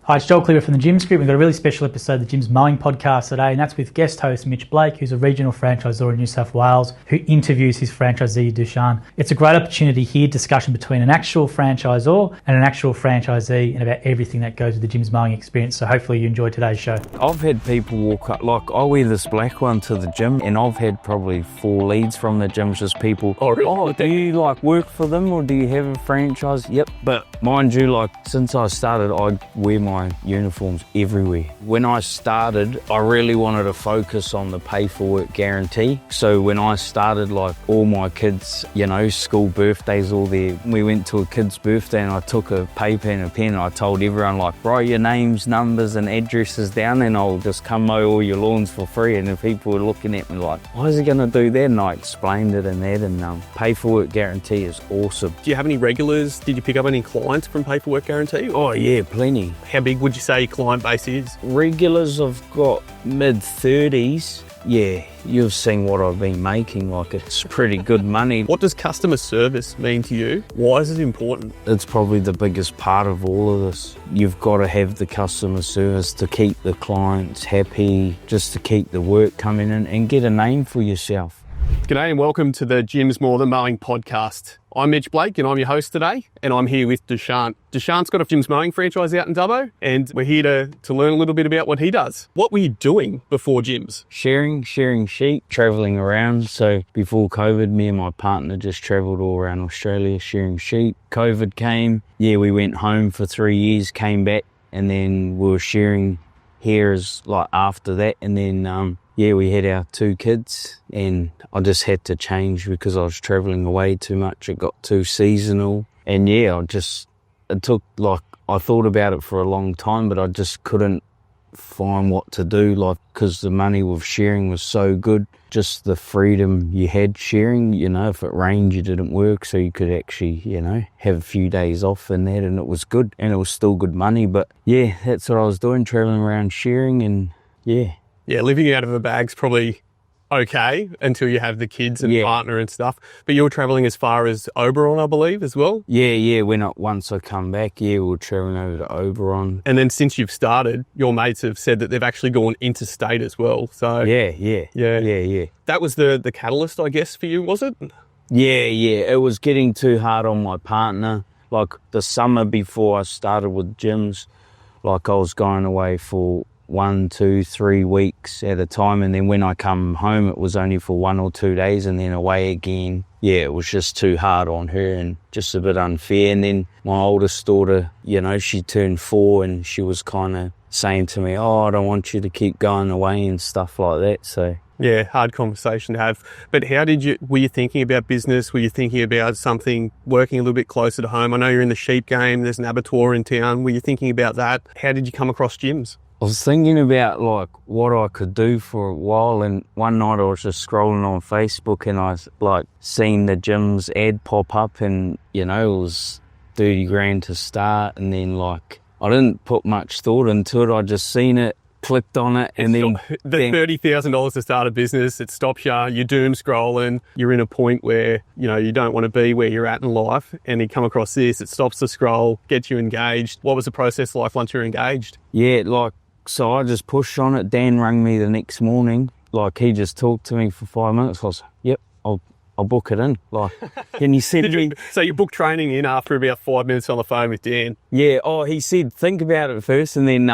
Hi, it's Joel Cleaver from the Gyms Group. We've got a really special episode of the Gyms Mowing podcast today, and that's with guest host Mitch Blake, who's a regional franchisor in New South Wales, who interviews his franchisee Dushant. It's a great opportunity here, discussion between an actual franchisor and an actual franchisee, and about everything that goes with the Gyms Mowing experience. So hopefully you enjoy today's show. I've had people walk up, like I wear this black one to the gym, and I've had probably 4 leads from the gyms, just people, do you like work for them or do you have a franchise? Yep, but mind you, like since I started, I wear my uniforms everywhere. When I started, I really wanted to focus on the pay for work guarantee. So when I started, like all my kids, school birthdays, we went to a kid's birthday and I took a paper and a pen and I told everyone, like, write your names, numbers and addresses down and I'll just come mow all your lawns for free. And the people were looking at me like, why is he going to do that? And I explained it and that, and pay for work guarantee is awesome. Do you have any regulars? Did you pick up any clients from pay for work guarantee? Oh yeah, plenty. How big would you say your client base is? Regulars, I've got mid-30s. Yeah, you've seen what I've been making, like it's pretty good money. What does customer service mean to you? Why is it important? It's probably the biggest part of all of this. You've got to have the customer service to keep the clients happy, just to keep the work coming in and get a name for yourself. G'day and welcome to the Gyms More Than Mowing podcast. I'm Mitch Blake and I'm your host today, and I'm here with Dushant. Dushant's got a Gyms Mowing franchise out in Dubbo, and we're here to learn a little bit about what he does. What were you doing before gyms? Sharing sheep, travelling around. So before COVID, me and my partner just travelled all around Australia sharing sheep. COVID came, we went home for 3 years, came back, and then we were sharing hares like after that, and then we had our 2 kids and I just had to change because I was travelling away too much. It got too seasonal and I thought about it for a long time, but I just couldn't find what to do, like, because the money with sharing was so good. Just the freedom you had sharing, if it rained you didn't work, so you could actually, have a few days off and that, and it was good and it was still good money. But that's what I was doing, travelling around sharing and Yeah, living out of a bag's probably okay until you have the kids and partner and stuff. But you were travelling as far as Oberon, I believe, as well? Yeah. Once I come back, we were travelling over to Oberon. And then since you've started, your mates have said that they've actually gone interstate as well. So Yeah. That was the catalyst, I guess, for you, was it? Yeah. It was getting too hard on my partner. Like the summer before I started with gyms, like I was going away for 1, 2, 3 weeks at a time, and then when I come home it was only for 1 or 2 days and then away again. It was just too hard on her and just a bit unfair. And then my oldest daughter, she turned 4 and she was kind of saying to me, I don't want you to keep going away and stuff like that. So yeah, hard conversation to have. But were you thinking about business? Were you thinking about something, working a little bit closer to home? I know you're in the sheep game, there's an abattoir in town. Were you thinking about that? How did you come across gyms? I was thinking about like what I could do for a while, and one night I was just scrolling on Facebook and I like seen the gym's ad pop up, and it was 30 grand to start, and then like I didn't put much thought into it. I just seen it, clicked on it, and then $30,000 to start a business, it stops you, you're doom scrolling, you're in a point where you don't want to be where you're at in life, and you come across this, it stops the scroll, gets you engaged. What was the process like once you're engaged? So I just pushed on it. Dan rang me the next morning. Like he just talked to me for 5 minutes. I was like, yep, I'll book it in. Like, can you send me? So you booked training in after about 5 minutes on the phone with Dan? Yeah. He said, think about it first. And then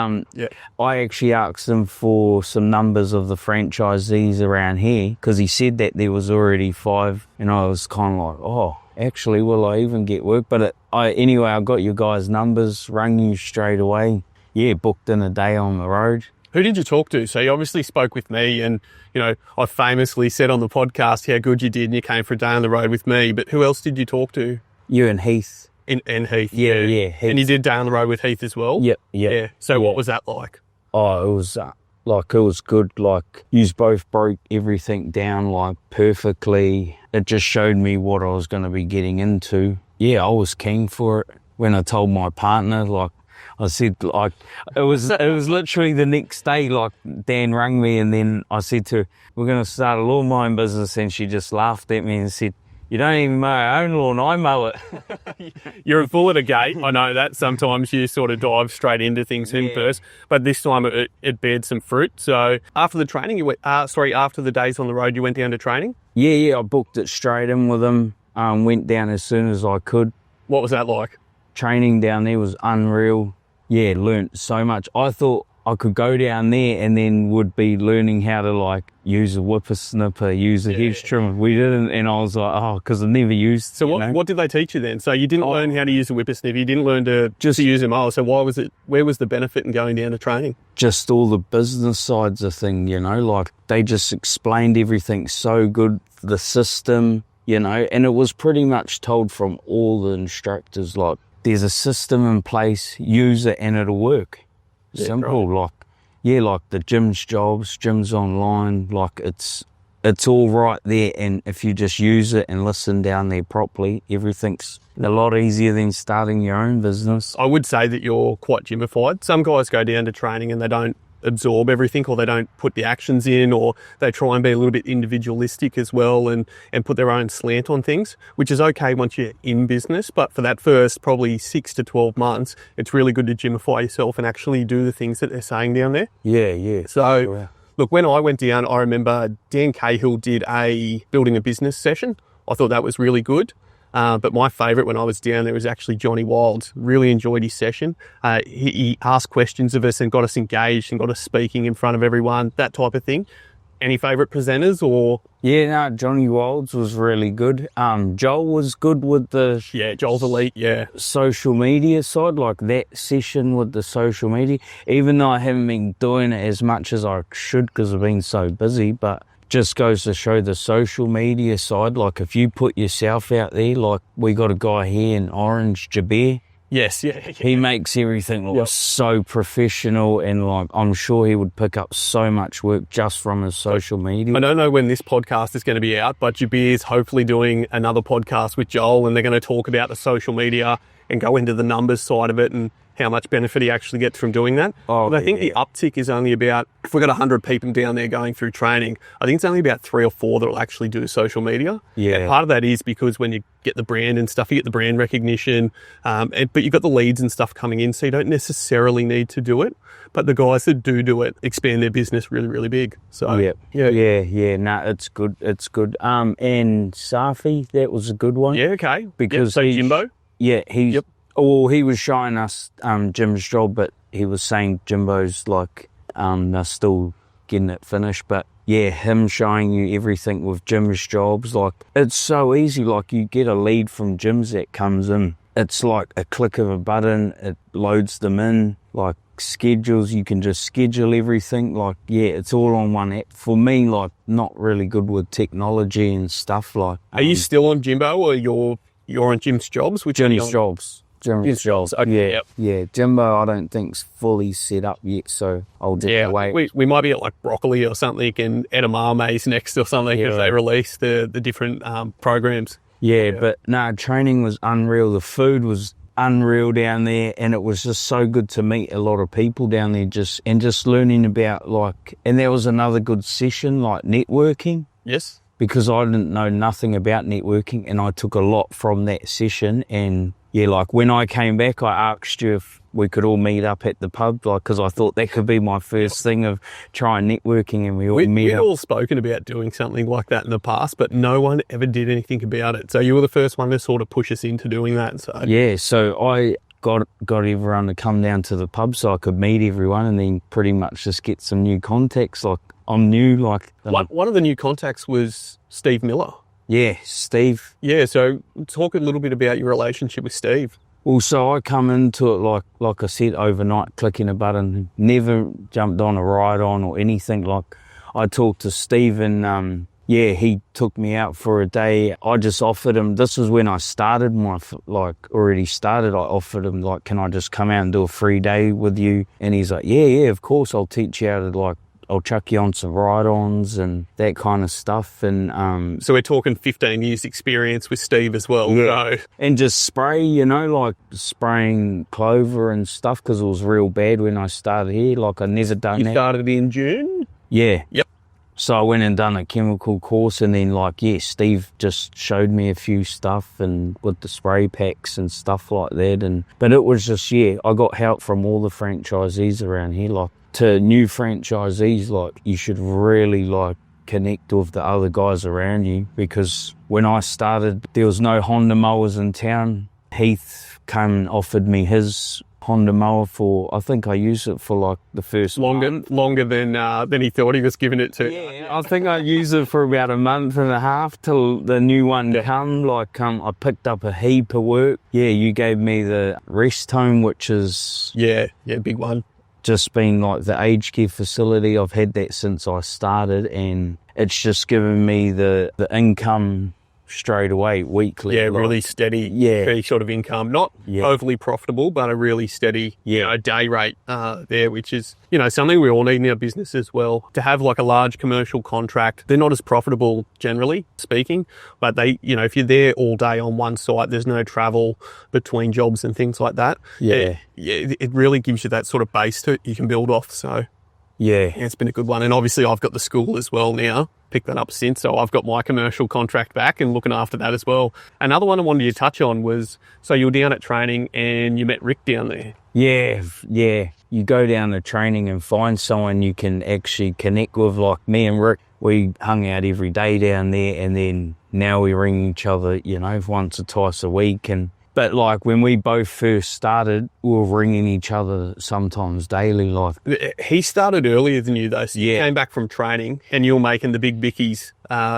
I actually asked him for some numbers of the franchisees around here, because he said that there was already 5. And I was kind of like, actually, will I even get work? But anyway, I got your guys' numbers, rang you straight away. Booked in a day on the road. Who did you talk to? So you obviously spoke with me, and, I famously said on the podcast how good you did and you came for a day on the road with me, but who else did you talk to? You and Heath. And Heath. Yeah. Heath. And you did day on the road with Heath as well? Yep. Yeah. So what was that like? Oh, it was it was good. Like, you both broke everything down like perfectly. It just showed me what I was going to be getting into. I was keen for it. When I told my partner, like, I said, like, it was literally the next day, like, Dan rang me and then I said to her, we're going to start a lawn mowing business, and she just laughed at me and said, You don't even mow your own lawn, I mow it. You're a bull at a gate. I know that. Sometimes you sort of dive straight into things in first, but this time it bared some fruit. So after the training, after the days on the road, you went down to training? Yeah, I booked it straight in with them. Went down as soon as I could. What was that like? Training down there was unreal. Yeah, learnt so much. I thought I could go down there and then would be learning how to like use a whippersnipper, use a hedge trimmer. We didn't, and I was like, oh, because I never used. So what did they teach you then? So you didn't learn how to use a whippersnipper. You didn't learn to use a mower. So why was it? Where was the benefit in going down to training? Just all the business sides of thing, like they just explained everything so good, the system, and it was pretty much told from all the instructors, like there's a system in place, use it and it'll work. Simple, right. Like the gym's jobs, gym's online, like it's all right there, and if you just use it and listen down there properly, everything's a lot easier than starting your own business. I would say that you're quite gymified. Some guys go down to training and they don't absorb everything, or they don't put the actions in, or they try and be a little bit individualistic as well and put their own slant on things, which is okay once you're in business. But for that first probably 6 to 12 months, it's really good to gymify yourself and actually do the things that they're saying down there. Yeah. So look, when I went down, I remember Dan Cahill did a building a business session. I thought that was really good. But my favourite when I was down there was actually Johnny Wild. Really enjoyed his session. He asked questions of us and got us engaged and got us speaking in front of everyone, that type of thing. Any favourite presenters or? Yeah, no, Johnny Wilds was really good. Joel was good with the... Yeah, Joel's elite, yeah. Social media side, like that session with the social media, even though I haven't been doing it as much as I should because I've been so busy, but just goes to show the social media side. Like if you put yourself out there, like we got a guy here in Orange, Jabir. Yes, yeah. He makes everything look so professional, and like I'm sure he would pick up so much work just from his social media. I don't know when this podcast is going to be out, but Jabir is hopefully doing another podcast with Joel, and they're going to talk about the social media and go into the numbers side of it and how much benefit he actually gets from doing that. But I think the uptick is only about, if we've got 100 people down there going through training, I think it's only about 3 or 4 that will actually do social media. Yeah. And part of that is because when you get the brand and stuff, you get the brand recognition, but you've got the leads and stuff coming in, so you don't necessarily need to do it. But the guys that do it expand their business really, really big. So yeah. No, it's good. It's good. And Safi, that was a good one. Yeah, okay. Because so Jimbo. Yeah, he's. Yep. Well, he was showing us Jim's job, but he was saying Jimbo's like they're still getting it finished. But yeah, him showing you everything with Jim's jobs, like it's so easy. Like you get a lead from Jim's that comes in, it's like a click of a button, it loads them in. Like schedules, you can just schedule everything. Like it's all on one app. For me, like not really good with technology and stuff. Like, are you still on Jimbo, or you're on Jim's jobs? Which Jim's jobs. Jim's jobs. Okay, yeah. Jimbo, I don't think's fully set up yet, so I'll just wait. We might be at like Broccoli or something, and edamame's next or something if they release the different programs. Yeah, but training was unreal. The food was unreal down there, and it was just so good to meet a lot of people down there, just learning about and there was another good session, like networking. Yes. Because I didn't know nothing about networking, and I took a lot from that session. And like when I came back, I asked you if we could all meet up at the pub, because I thought that could be my first thing of trying networking, and we'd all spoken about doing something like that in the past, but no one ever did anything about it. So you were the first one to sort of push us into doing that. So I got everyone to come down to the pub so I could meet everyone, and then pretty much just get some new contacts. Like I'm new, one of the new contacts was Steve Miller. Yeah, Steve. Yeah, so talk a little bit about your relationship with Steve. Well, so I come into it like I said, overnight, clicking a button, never jumped on a ride-on or anything. Like I talked to Steve, and he took me out for a day. I just offered him, this was when I started I offered him, can I just come out and do a free day with you? And he's like, yeah, of course, I'll teach you how to I'll chuck you on some ride-ons and that kind of stuff. And so we're talking 15 years experience with Steve as well. Yeah. So. And just spray, spraying clover and stuff, because it was real bad when I started here. I never done that. You started in June? Yeah. Yep. So I went and done a chemical course, and then Steve just showed me a few stuff and with the spray packs and stuff like that. But it was just, I got help from all the franchisees around here. Like, to new franchisees, like, you should really connect with the other guys around you, because when I started, there was no Honda mowers in town. Heath came and offered me his Honda mower for, I think I used it for the first longer than he thought he was giving it to. Yeah, I think I used it for about a month and a half till the new one come. I picked up a heap of work. Yeah, you gave me the rest home, which is big one. Just been the aged care facility. I've had that since I started, and it's just given me the income straight away, weekly. Yeah, really steady, fairly sort of income. Not overly profitable, but a really steady day rate there, which is, something we all need in our business as well. To have a large commercial contract, they're not as profitable, generally speaking, but they, if you're there all day on one site, there's no travel between jobs and things like that. It really gives you that sort of base you can build off. So it's been a good one. And obviously I've got the school as well now, picked that up since, so I've got my commercial contract back and looking after that as well. Another one I wanted you to touch on was, so you were down at training and you met Rick down there. Yeah. You go down to training and find someone you can actually connect with. Like me and Rick, we hung out every day down there, and then now we ring each other, once or twice a week. But when we both first started, we were ringing each other sometimes daily. He started earlier than you though, so you came back from training and you were making the big bickies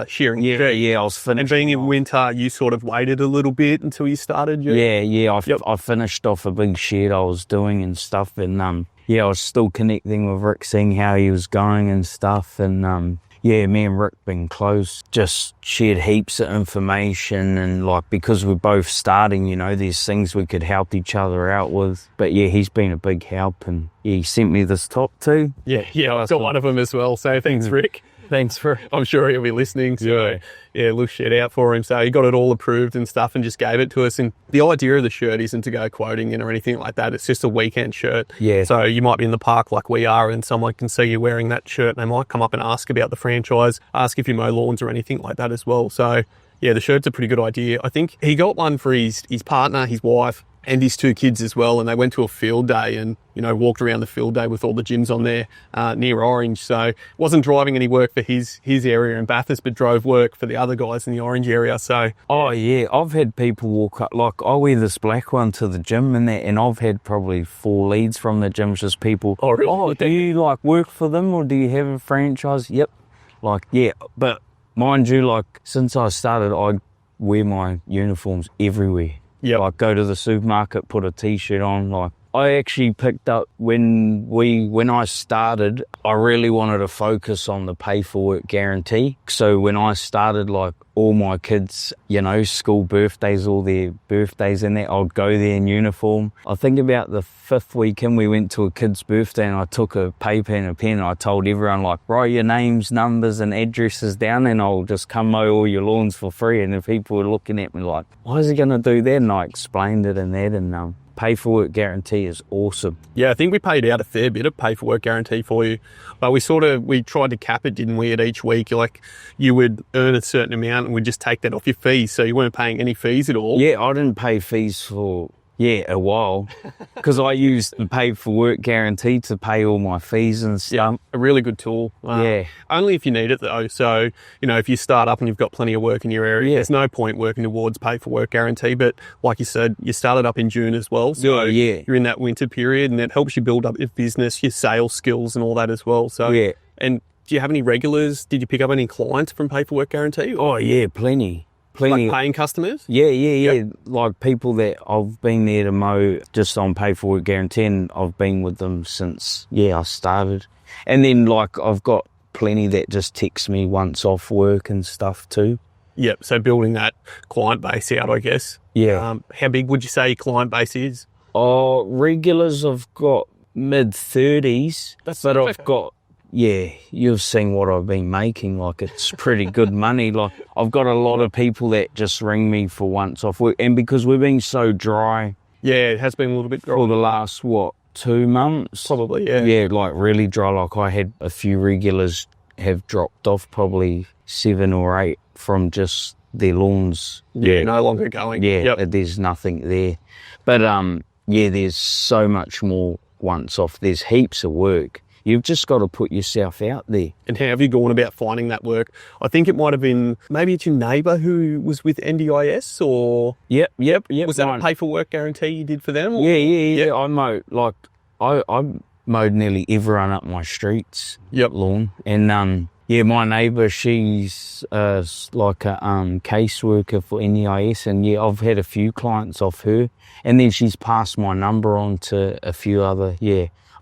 shearing. I was finished. And being in winter, you sort of waited a little bit until you started. I finished off a big shed I was doing and stuff, and I was still connecting with Rick, seeing how he was going and stuff, and me and Rick been close, just shared heaps of information, and because we're both starting, there's things we could help each other out with. But he's been a big help, and he sent me this top too. I've got one of them as well, so thanks Rick. Thanks for, I'm sure he'll be listening. So look, shout out for him. So he got it all approved and stuff and just gave it to us. And the idea of the shirt isn't to go quoting in or anything like that. It's just a weekend shirt. Yeah. So you might be in the park like we are, and someone can see you wearing that shirt, and they might come up and ask about the franchise, ask if you mow lawns or anything like that as well. So the shirt's a pretty good idea. I think he got one for his partner, his wife, and his 2 kids as well, and they went to a field day and walked around the field day with all the gyms on there near Orange. So wasn't driving any work for his area in Bathurst, but drove work for the other guys in the Orange area. So I've had people walk up, I wear this black one to the gym and that, and I've had probably 4 leads from the gyms, just people. Oh really? Do you work for them, or do you have a franchise? Yep. But mind you, since I started, I wear my uniforms everywhere. Yeah, go to the supermarket, put a t-shirt on. I actually picked up when I started, I really wanted to focus on the pay for work guarantee. So when I started, all my kids, school birthdays, all their birthdays and that, I'd go there in uniform. I think about the 5th weekend we went to a kid's birthday, and I took a paper and a pen, and I told everyone, write your names, numbers and addresses down, and I'll just come mow all your lawns for free. And the people were looking at me why is he going to do that? And I explained it and that, and pay for work guarantee is awesome. Yeah, I think we paid out a fair bit of pay for work guarantee for you, but we tried to cap it, didn't we, at each week? You would earn a certain amount and we'd just take that off your fees, so you weren't paying any fees at all. Yeah, I didn't pay fees for a while, because I used the pay for work guarantee to pay all my fees and stuff. Yeah, a really good tool. Only if you need it though. So, if you start up and you've got plenty of work in your area, there's no point working towards pay for work guarantee. But like you said, you started up in June as well. So you're in that winter period, and it helps you build up your business, your sales skills and all that as well. So, and do you have any regulars? Did you pick up any clients from pay for work guarantee? Oh yeah, plenty. Paying customers? Yeah. Yep. People that I've been there to mow just on pay for work guarantee, and I've been with them since, I started. And then, I've got plenty that just text me once off work and stuff too. Yep, so building that client base out, I guess. Yeah. How big would you say your client base is? Regulars I've got mid-30s, but I've got... Yeah, you've seen what I've been making. It's pretty good money. I've got a lot of people that just ring me for once off work. And because we've been so dry. Yeah, it has been a little bit dry. For the last, 2 months? Probably, yeah. Yeah, really dry. I had a few regulars have dropped off, probably 7 or 8 from just their lawns. No longer going. There's nothing there. But there's so much more once off. There's heaps of work. You've just got to put yourself out there. And how have you gone about finding that work? I think it might have been, maybe it's your neighbour who was with NDIS, or... Yep. Was that a pay for work guarantee you did for them? Or? Yeah. I mowed, I mowed nearly everyone up my streets lawn. And my neighbour, she's like a caseworker for NDIS, and I've had a few clients off her. And then she's passed my number on to a few other,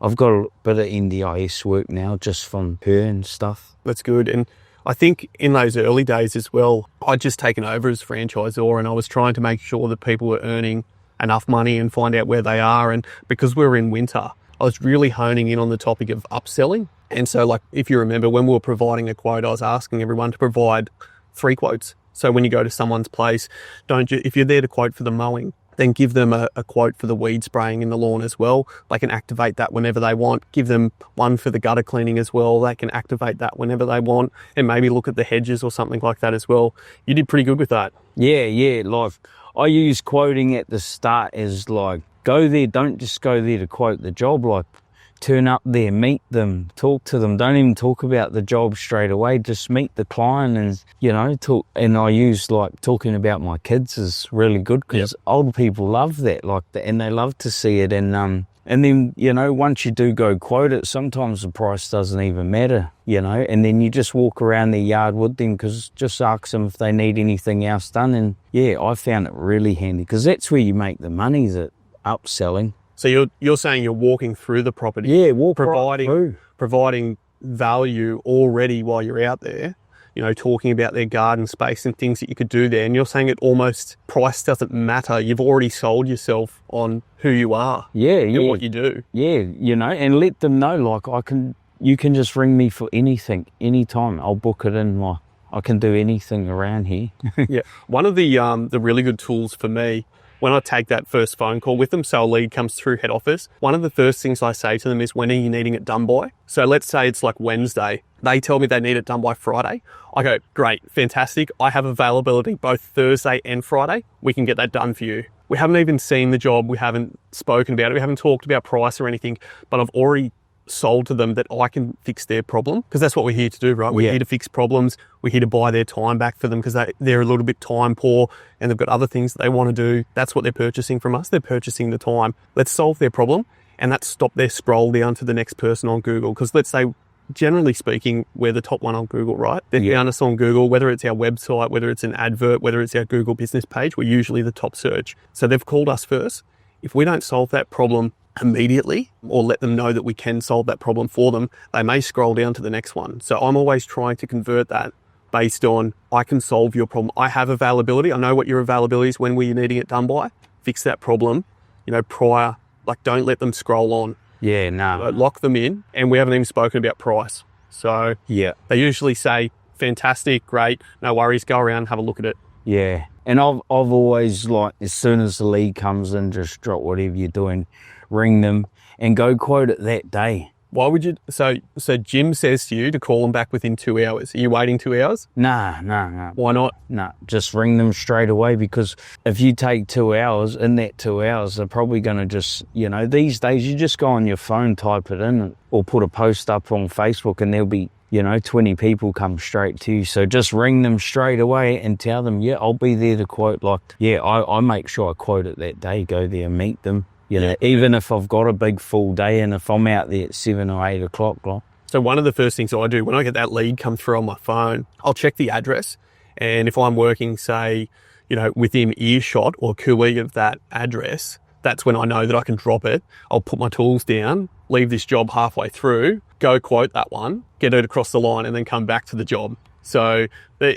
I've got a bit of NDIS work now just from her and stuff. That's good. And I think in those early days as well, I'd just taken over as franchisor, and I was trying to make sure that people were earning enough money and find out where they are. And because we're in winter, I was really honing in on the topic of upselling. And so, like, if you remember, when we were providing a quote, I was asking everyone to provide 3 quotes. So when you go to someone's place, if you're there to quote for the mowing, then give them a quote for the weed spraying in the lawn as well. They can activate that whenever they want. Give them one for the gutter cleaning as well. They can activate that whenever they want, and maybe look at the hedges or something like that as well. You did pretty good with that. Yeah. Like, I use quoting at the start as like, go there, don't just go there to quote the job. Like, turn up there, meet them, talk to them. Don't even talk about the job straight away. Just meet the client and, talk. And I use, like, talking about my kids is really good, because old people love that, and they love to see it. And then, once you do go quote it, sometimes the price doesn't even matter, and then you just walk around their yard with them, because just ask them if they need anything else done. And I found it really handy, because that's where you make the money, that upselling. So you're saying you're walking through the property, providing value already while you're out there, talking about their garden space and things that you could do there. And you're saying it almost, price doesn't matter. You've already sold yourself on who you are and what you do. Yeah, and let them know, like, you can just ring me for anything, anytime. I'll book it in. Like, I can do anything around here. One of the really good tools for me, when I take that first phone call with them, so a lead comes through head office, one of the first things I say to them is, when are you needing it done by? So let's say it's like Wednesday. They tell me they need it done by Friday. I go, great, fantastic. I have availability both Thursday and Friday. We can get that done for you. We haven't even seen the job. We haven't spoken about it. We haven't talked about price or anything, but I've already sold to them that I can fix their problem, because that's what we're here to do, right? We're here to fix problems. We're here to buy their time back for them, because they're a little bit time poor and they've got other things that they want to do. That's what they're purchasing from us. They're purchasing the time. Let's solve their problem, and that's stop their scroll down to the next person on Google. Because let's say, generally speaking, we're the top one on Google, right? They found us on Google, whether it's our website, whether it's an advert, whether it's our Google business page, we're usually the top search. So they've called us first. If we don't solve that problem immediately, or let them know that we can solve that problem for them, they may scroll down to the next one. So I'm always trying to convert that based on, I can solve your problem. I have availability. I know what your availability is. When were you needing it done by? Fix that problem, prior. Like, don't let them scroll on. Yeah, no. Lock them in. And we haven't even spoken about price. So they usually say, fantastic, great, no worries, go around, have a look at it. Yeah. And I've always, like, as soon as the lead comes in, just drop whatever you're doing, ring them and go quote it that day. Why would you? So Jim says to you to call them back within 2 hours. Are you waiting 2 hours? Nah. Why not? Nah, just ring them straight away, because if you take 2 hours, in that 2 hours, they're probably going to just, these days you just go on your phone, type it in, or put a post up on Facebook, and there'll be, 20 people come straight to you. So just ring them straight away and tell them, I'll be there to quote. Like, I make sure I quote it that day, go there, meet them. Even if I've got a big full day, and if I'm out there at 7 or 8 o'clock. Like. So one of the first things I do when I get that lead come through on my phone, I'll check the address. And if I'm working, say, within earshot or cooee of that address, that's when I know that I can drop it. I'll put my tools down, leave this job halfway through, go quote that one, get it across the line, and then come back to the job. So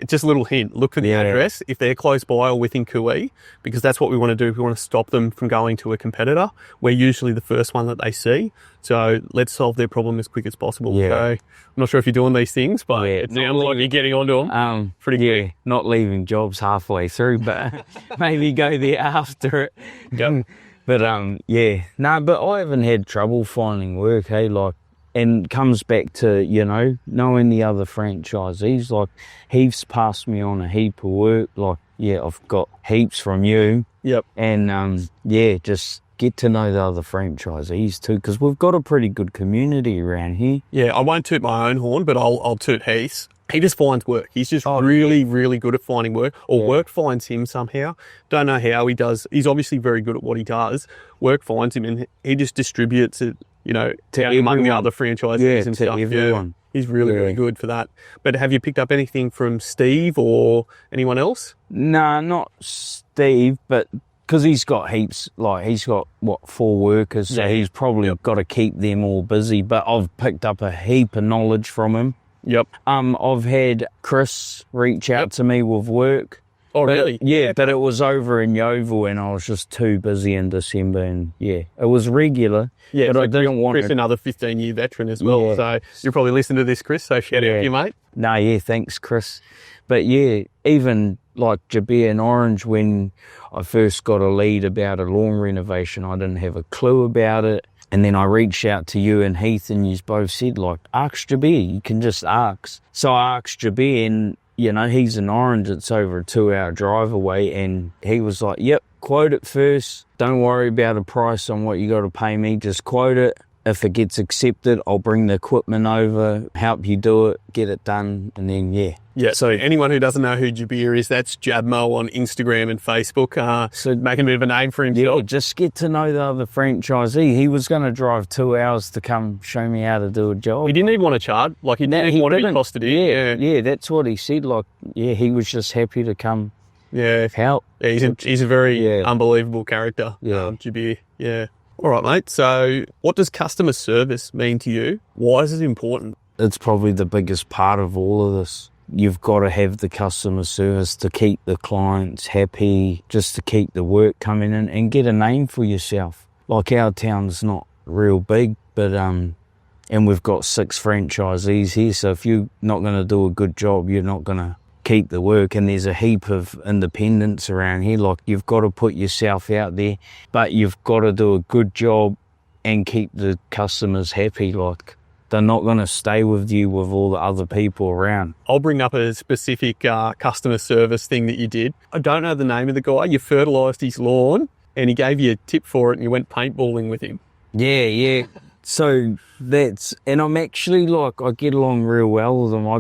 just a little hint, look for the address if they're close by or within cooee, because that's what we want to do. We want to stop them from going to a competitor. We're usually the first one that they see. So let's solve their problem as quick as possible. Yeah. So I'm not sure if you're doing these things, but it sounds like you're getting onto them pretty quick. Not leaving jobs halfway through, but maybe go there after it. Yep. But but I haven't had trouble finding work. Hey, like, And comes back to, you know, knowing the other franchisees. Like, Heath's passed me on a heap of work. Like, yeah, I've got heaps from you. Yep. And, yeah, just get to know the other franchisees too, because we've got a pretty good community around here. Yeah, I won't toot my own horn, but I'll toot Heath's. He just finds work. He's just really good at finding work, or work finds him somehow. Don't know how he does. He's obviously very good at what he does. Work finds him, and he just distributes it, you know, among the other franchisees and stuff. Everyone. Yeah, he's really good for that. But have you picked up anything from Steve or anyone else? Nah, not Steve, but because he's got heaps, like he's got, 4 workers, so he's probably got to keep them all busy. But I've picked up a heap of knowledge from him. Yep. I've had Chris reach out to me with work. Oh, really? Yeah, but it was over in Yeovil and I was just too busy in December, and it was regular. Yeah, but so I didn't want Chris, another 15-year veteran as well. Yeah. So you'll probably listen to this, Chris, so shout out to you, mate. No, yeah, thanks, Chris. But yeah, even like Jabir and Orange, when I first got a lead about a lawn renovation, I didn't have a clue about it. And then I reached out to you and Heath, and you both said, like, ask Jabir, you can just ask. So I asked Jabir, and, you know, he's in Orange, it's over a 2-hour drive away, and he was like, yep, quote it first. Don't worry about a price on what you got to pay me, just quote it. If it gets accepted, I'll bring the equipment over, help you do it, get it done, and then, Yeah, so anyone who doesn't know who Jabir is, that's Jabmo on Instagram and Facebook, so making a bit of a name for himself. Yeah, just get to know the other franchisee. He was going to drive 2 hours to come show me how to do a job. He didn't even want to charge, like he didn't want to be costed in. Yeah, that's what he said. Like, yeah, he was just happy to come help. Yeah, he's a very unbelievable character, Jabir. Yeah. All right, mate. So what does customer service mean to you? Why is it important? It's probably the biggest part of all of this. You've got to have the customer service to keep the clients happy, just to keep the work coming in and get a name for yourself. Like, our town's not real big, but and we've got 6 franchisees here, so if you're not going to do a good job, you're not going to keep the work. And there's a heap of independents around here. Like, you've got to put yourself out there, but you've got to do a good job and keep the customers happy. Like, they're not going to stay with you with all the other people around. I'll bring up a specific customer service thing that you did. I don't know the name of the guy. You fertilised his lawn and he gave you a tip for it and you went paintballing with him. Yeah. So and I'm actually, like, I get along real well with him. I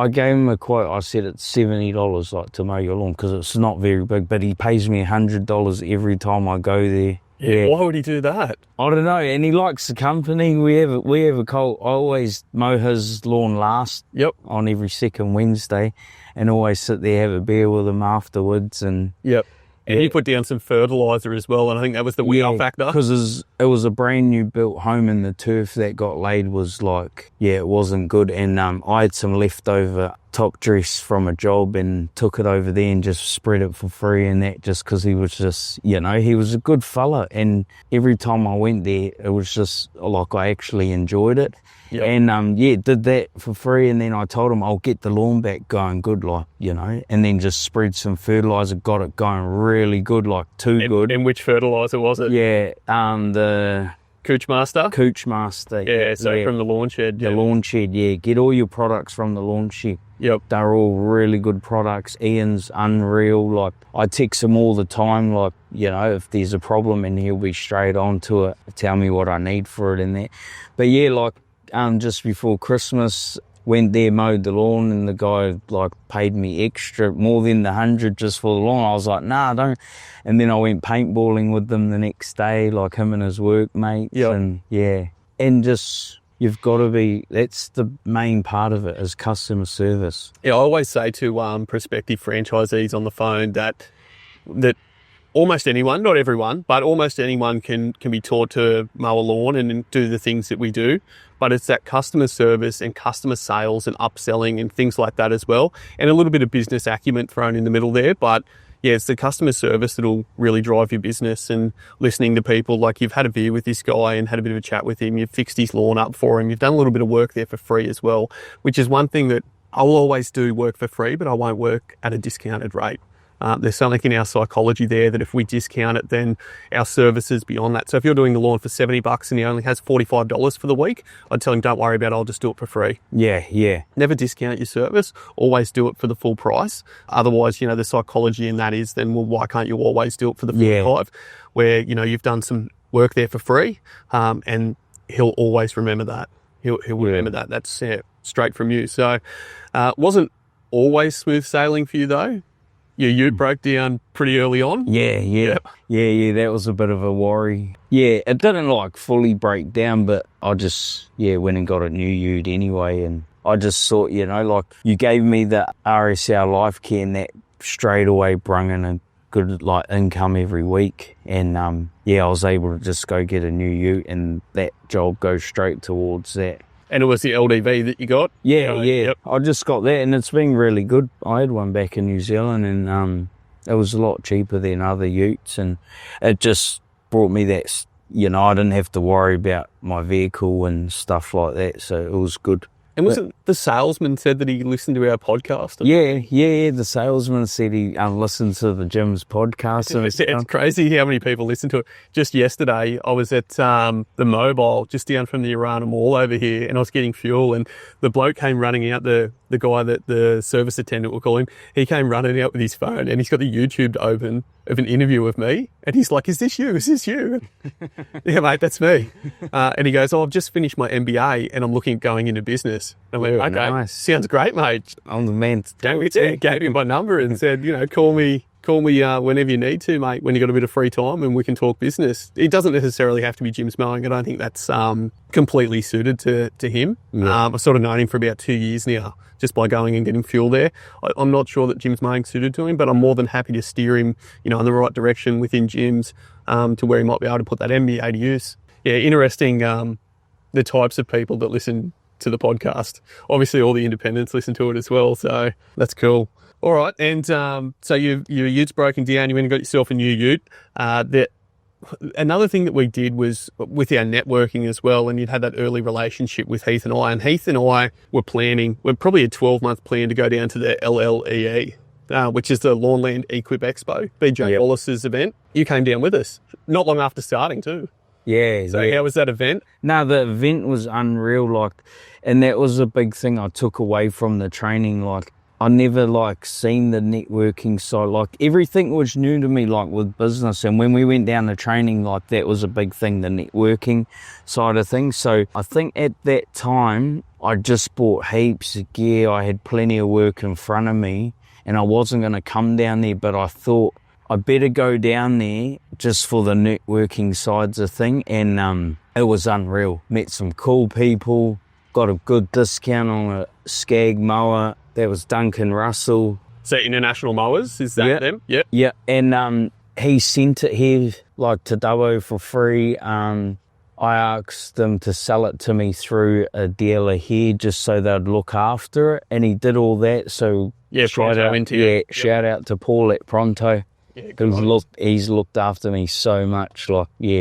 gave him a quote. I said it's $70, like, to mow your lawn, because it's not very big, but he pays me $100 every time I go there. Yeah. Why would he do that? I don't know. And he likes the company. We have a cult. I always mow his lawn last on every second Wednesday, and always sit there, have a beer with him afterwards. And and you put down some fertiliser as well, and I think that was the wow factor. Because it was a brand new built home, and the turf that got laid was like, it wasn't good. And I had some leftover top dress from a job and took it over there and just spread it for free, and that just because he was just, he was a good fella. And every time I went there, it was just like I actually enjoyed it. And did that for free. And then I told him I'll get the lawn back going good, like, and then just spread some fertiliser, got it going really good, like good. And which fertiliser was it? The Couchmaster. Yeah, so from the lawn shed. The lawn shed, get all your products from the lawn shed. Yep. They're all really good products. Ian's unreal. Like, I text him all the time, like, if there's a problem, and he'll be straight on to it, tell me what I need for it and that. But just before Christmas, went there, mowed the lawn, and the guy, like, paid me extra, more than the 100 just for the lawn. I was like, nah, don't. And then I went paintballing with them the next day, like him and his workmates. And just, you've got to be, that's the main part of it, is customer service. Yeah, I always say to prospective franchisees on the phone that almost anyone, not everyone, but almost anyone can be taught to mow a lawn and do the things that we do. But it's that customer service and customer sales and upselling and things like that as well. And a little bit of business acumen thrown in the middle there. But it's the customer service that'll really drive your business, and listening to people. Like, you've had a beer with this guy and had a bit of a chat with him. You've fixed his lawn up for him. You've done a little bit of work there for free as well, which is one thing that I'll always do, work for free, but I won't work at a discounted rate. There's something in our psychology there that if we discount it, then our services beyond that. So if you're doing the lawn for $70 and he only has $45 for the week, I'd tell him, don't worry about it, I'll just do it for free. Yeah. Never discount your service. Always do it for the full price. Otherwise, the psychology in that is then, well, why can't you always do it for the 45? Where, you've done some work there for free, and he'll always remember that. He'll remember that. That's straight from you. So wasn't always smooth sailing for you though. Your ute broke down pretty early on. Yeah. That was a bit of a worry. Yeah, it didn't fully break down, but I just went and got a new ute anyway, and I just thought, you gave me the RSL Life Care, and that straight away brung in a good income every week, and I was able to just go get a new ute, and that job goes straight towards that. And it was the LDV that you got? Yeah. Yep. I just got that, and it's been really good. I had one back in New Zealand, and it was a lot cheaper than other utes, and it just brought me that, I didn't have to worry about my vehicle and stuff like that, so it was good. And wasn't the salesman said that he listened to our podcast? Yeah. The salesman said he listened to the Jim's podcast. It's crazy how many people listen to it. Just yesterday, I was at the Mobile, just down from the Irana Mall over here, and I was getting fuel, and the bloke came running out, the guy that the service attendant will call him, he came running out with his phone, and he's got the YouTube open of an interview with me, and he's like, is this you? Yeah, mate, that's me. And he goes, I've just finished my MBA and I'm looking at going into business. And I went, okay, nice. Sounds great, mate. I'm the man to do it. Gave him my number and said, call me whenever you need to, mate, when you got a bit of free time and we can talk business. It doesn't necessarily have to be Jim's Mowing. I don't think that's completely suited to him. Yeah. I've sort of known him for about 2 years now, just by going and getting fuel there. I'm not sure that Jim's Mowing suited to him, but I'm more than happy to steer him, in the right direction within Jim's, to where he might be able to put that MBA to use. Yeah, interesting, the types of people that listen to the podcast. Obviously, all the independents listen to it as well, so that's cool. All right, and so your ute's broken down, you went and got yourself a new ute. Another thing that we did was with our networking as well, and you'd had that early relationship with Heath and I, were planning, we're probably a 12-month plan to go down to the LLEE, which is the Lawnland Equip Expo, BJ Wallace's event. You came down with us, not long after starting too. Yeah. So how was that event? No, the event was unreal, and that was a big thing I took away from the training, I never seen the networking side. Everything was new to me, with business. And when we went down the training, that was a big thing, the networking side of things. So I think at that time, I just bought heaps of gear. I had plenty of work in front of me, and I wasn't going to come down there, but I thought I better go down there just for the networking sides of thing. And it was unreal. Met some cool people, got a good discount on a Skag mower. That was Duncan Russell. So International Mowers, is that them? Yep. Yeah, and he sent it here to Dubbo for free. I asked them to sell it to me through a dealer here just so they'd look after it, and he did all that. So shout out to Paul at Pronto. Yeah, he's looked after me so much.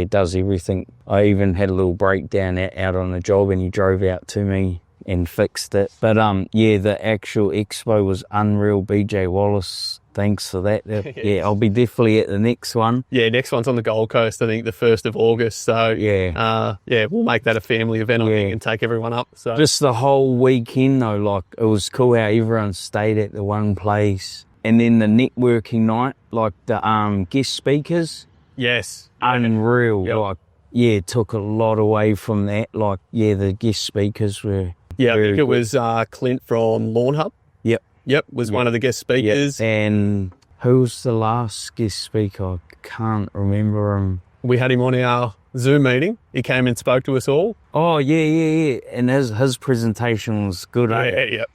Does everything. I even had a little breakdown out on the job, and he drove out to me and fixed it. But the actual expo was unreal. BJ Wallace, thanks for that. I'll be definitely at the next one. Yeah, next one's on the Gold Coast, I think the 1st of August. So we'll make that a family event, I think, and take everyone up. So just the whole weekend though, it was cool how everyone stayed at the one place. And then the networking night, the guest speakers. Yes. Unreal. Yep. Took a lot away from that. The guest speakers were I think it was Clint from Lawn Hub. Yep, was one of the guest speakers. Yep. And who was the last guest speaker? I can't remember him. We had him on our Zoom meeting. He came and spoke to us all. Oh, yeah. And his presentation was good.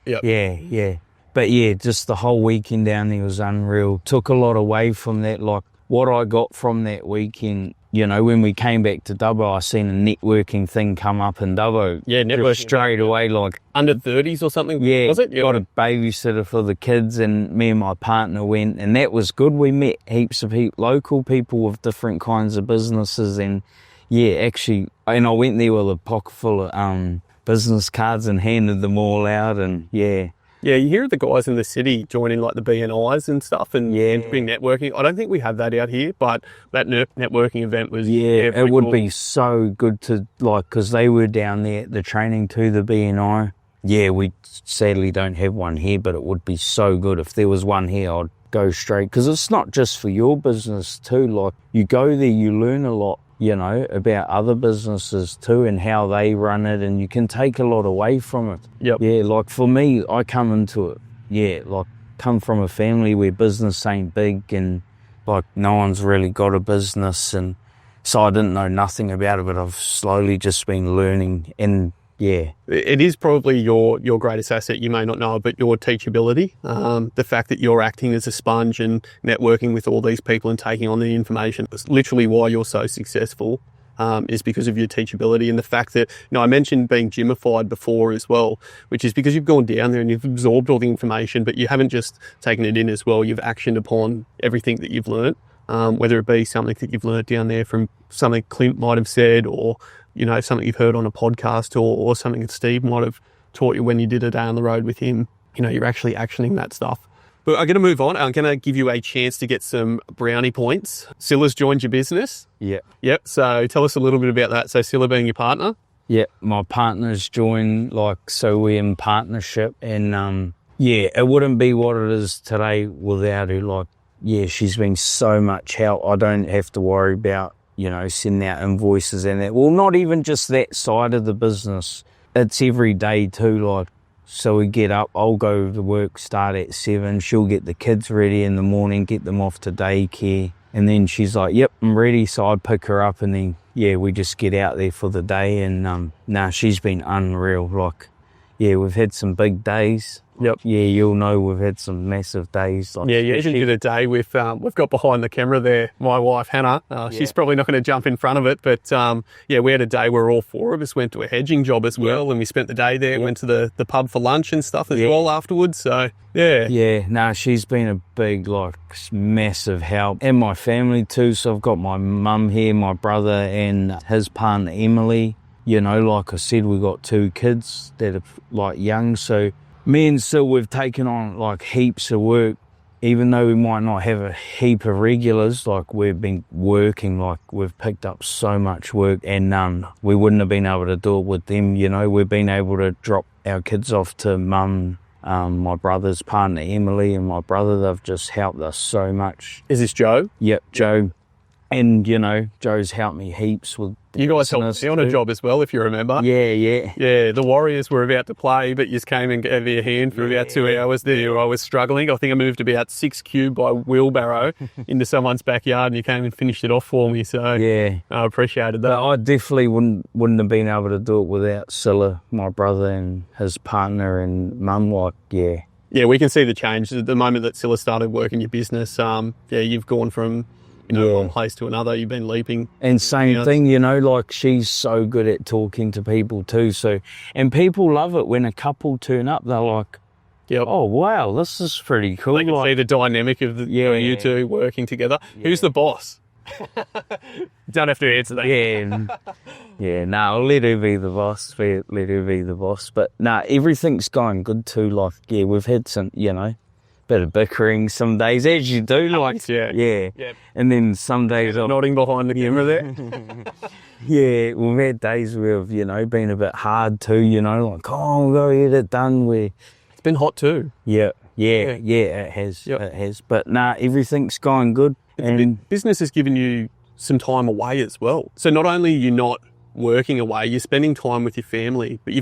Yep. Yeah. But just the whole weekend down there was unreal. Took a lot away from that. What I got from that weekend, when we came back to Dubbo, I seen a networking thing come up in Dubbo. Yeah, networking. Straight away, under 30s or something, was it? Got a babysitter for the kids, and me and my partner went, and that was good. We met heaps of local people with different kinds of businesses, and and I went there with a pocket full of business cards and handed them all out, and Yeah, you hear the guys in the city joining like the BNIs and stuff and doing networking. I don't think we have that out here, but that networking event was it would cool. be so good to because they were down there at the training to the BNI. Yeah, we sadly don't have one here, but it would be so good if there was one here. I'd go straight, because it's not just for your business too. Like, you go there, you learn a lot, about other businesses too and how they run it, and you can take a lot away from it. Yep. Yeah, like for me, I come into it, come from a family where business ain't big and like no one's really got a business, and so I didn't know nothing about it, but I've slowly just been learning. And yeah, it is probably your greatest asset. You may not know, but your teachability, the fact that you're acting as a sponge and networking with all these people and taking on the information. It's literally why you're so successful, is because of your teachability, and the fact that, I mentioned being gymified before as well, which is because you've gone down there and you've absorbed all the information, but you haven't just taken it in as well. You've actioned upon everything that you've learned, whether it be something that you've learned down there from something Clint might have said, or something you've heard on a podcast, or something that Steve might have taught you when you did a day on the road with him. You're actually actioning that stuff. But I'm going to move on. I'm going to give you a chance to get some brownie points. Scylla's joined your business. yeah. Yep. So tell us a little bit about that. So Scylla being your partner. Yeah, my partner's joined, so we're in partnership, and it wouldn't be what it is today without her. She's been so much help. I don't have to worry about, sending out invoices and that. Well, not even just that side of the business. It's every day too, so we get up, I'll go to work, start at 7, she'll get the kids ready in the morning, get them off to daycare, and then she's like, yep, I'm ready, so I'd pick her up, and then, we just get out there for the day, and she's been unreal. We've had some big days. Yep. Yeah, you'll know we've had some massive days. You even did a day with, we've got behind the camera there, my wife, Hannah. She's probably not going to jump in front of it, but we had a day where all 4 of us went to a hedging job as well, and we spent the day there, went to the pub for lunch and stuff as well afterwards, so yeah. Yeah, she's been a big, massive help. And my family too, so I've got my mum here, my brother and his partner Emily. Like I said, we've got 2 kids that are young, so me and Sil, we've taken on heaps of work, even though we might not have a heap of regulars. We've been working, we've picked up so much work, and we wouldn't have been able to do it with them. We've been able to drop our kids off to mum, my brother's partner Emily, and my brother. They've just helped us so much. Is this Joe? Yep, Joe. And, Joe's helped me heaps with you guys helped me on a job as well, if you remember. Yeah. Yeah, the Warriors were about to play, but you just came and gave me a hand for about 2 hours there. I was struggling. I think I moved about 6 cube by wheelbarrow into someone's backyard, and you came and finished it off for me. So I appreciated that. But I definitely wouldn't have been able to do it without Scylla, my brother and his partner and mum. Yeah, we can see the change. The moment that Scylla started working your business, you've gone from one place to another. You've been leaping. And same thing, she's so good at talking to people too. So, and people love it when a couple turn up. They're like, oh, wow, this is pretty cool. They can see the dynamic of you two working together. Yeah. Who's the boss? Don't have to answer that. I'll let her be the boss. But everything's going good too. We've had some, bit of bickering some days, as you do, and then some days I'm nodding behind the camera there. We've had days where we've been a bit hard too, we'll go get it done. It's been hot too. It has, but everything's going good. And business has given you some time away as well, so not only are you not working away, you're spending time with your family, but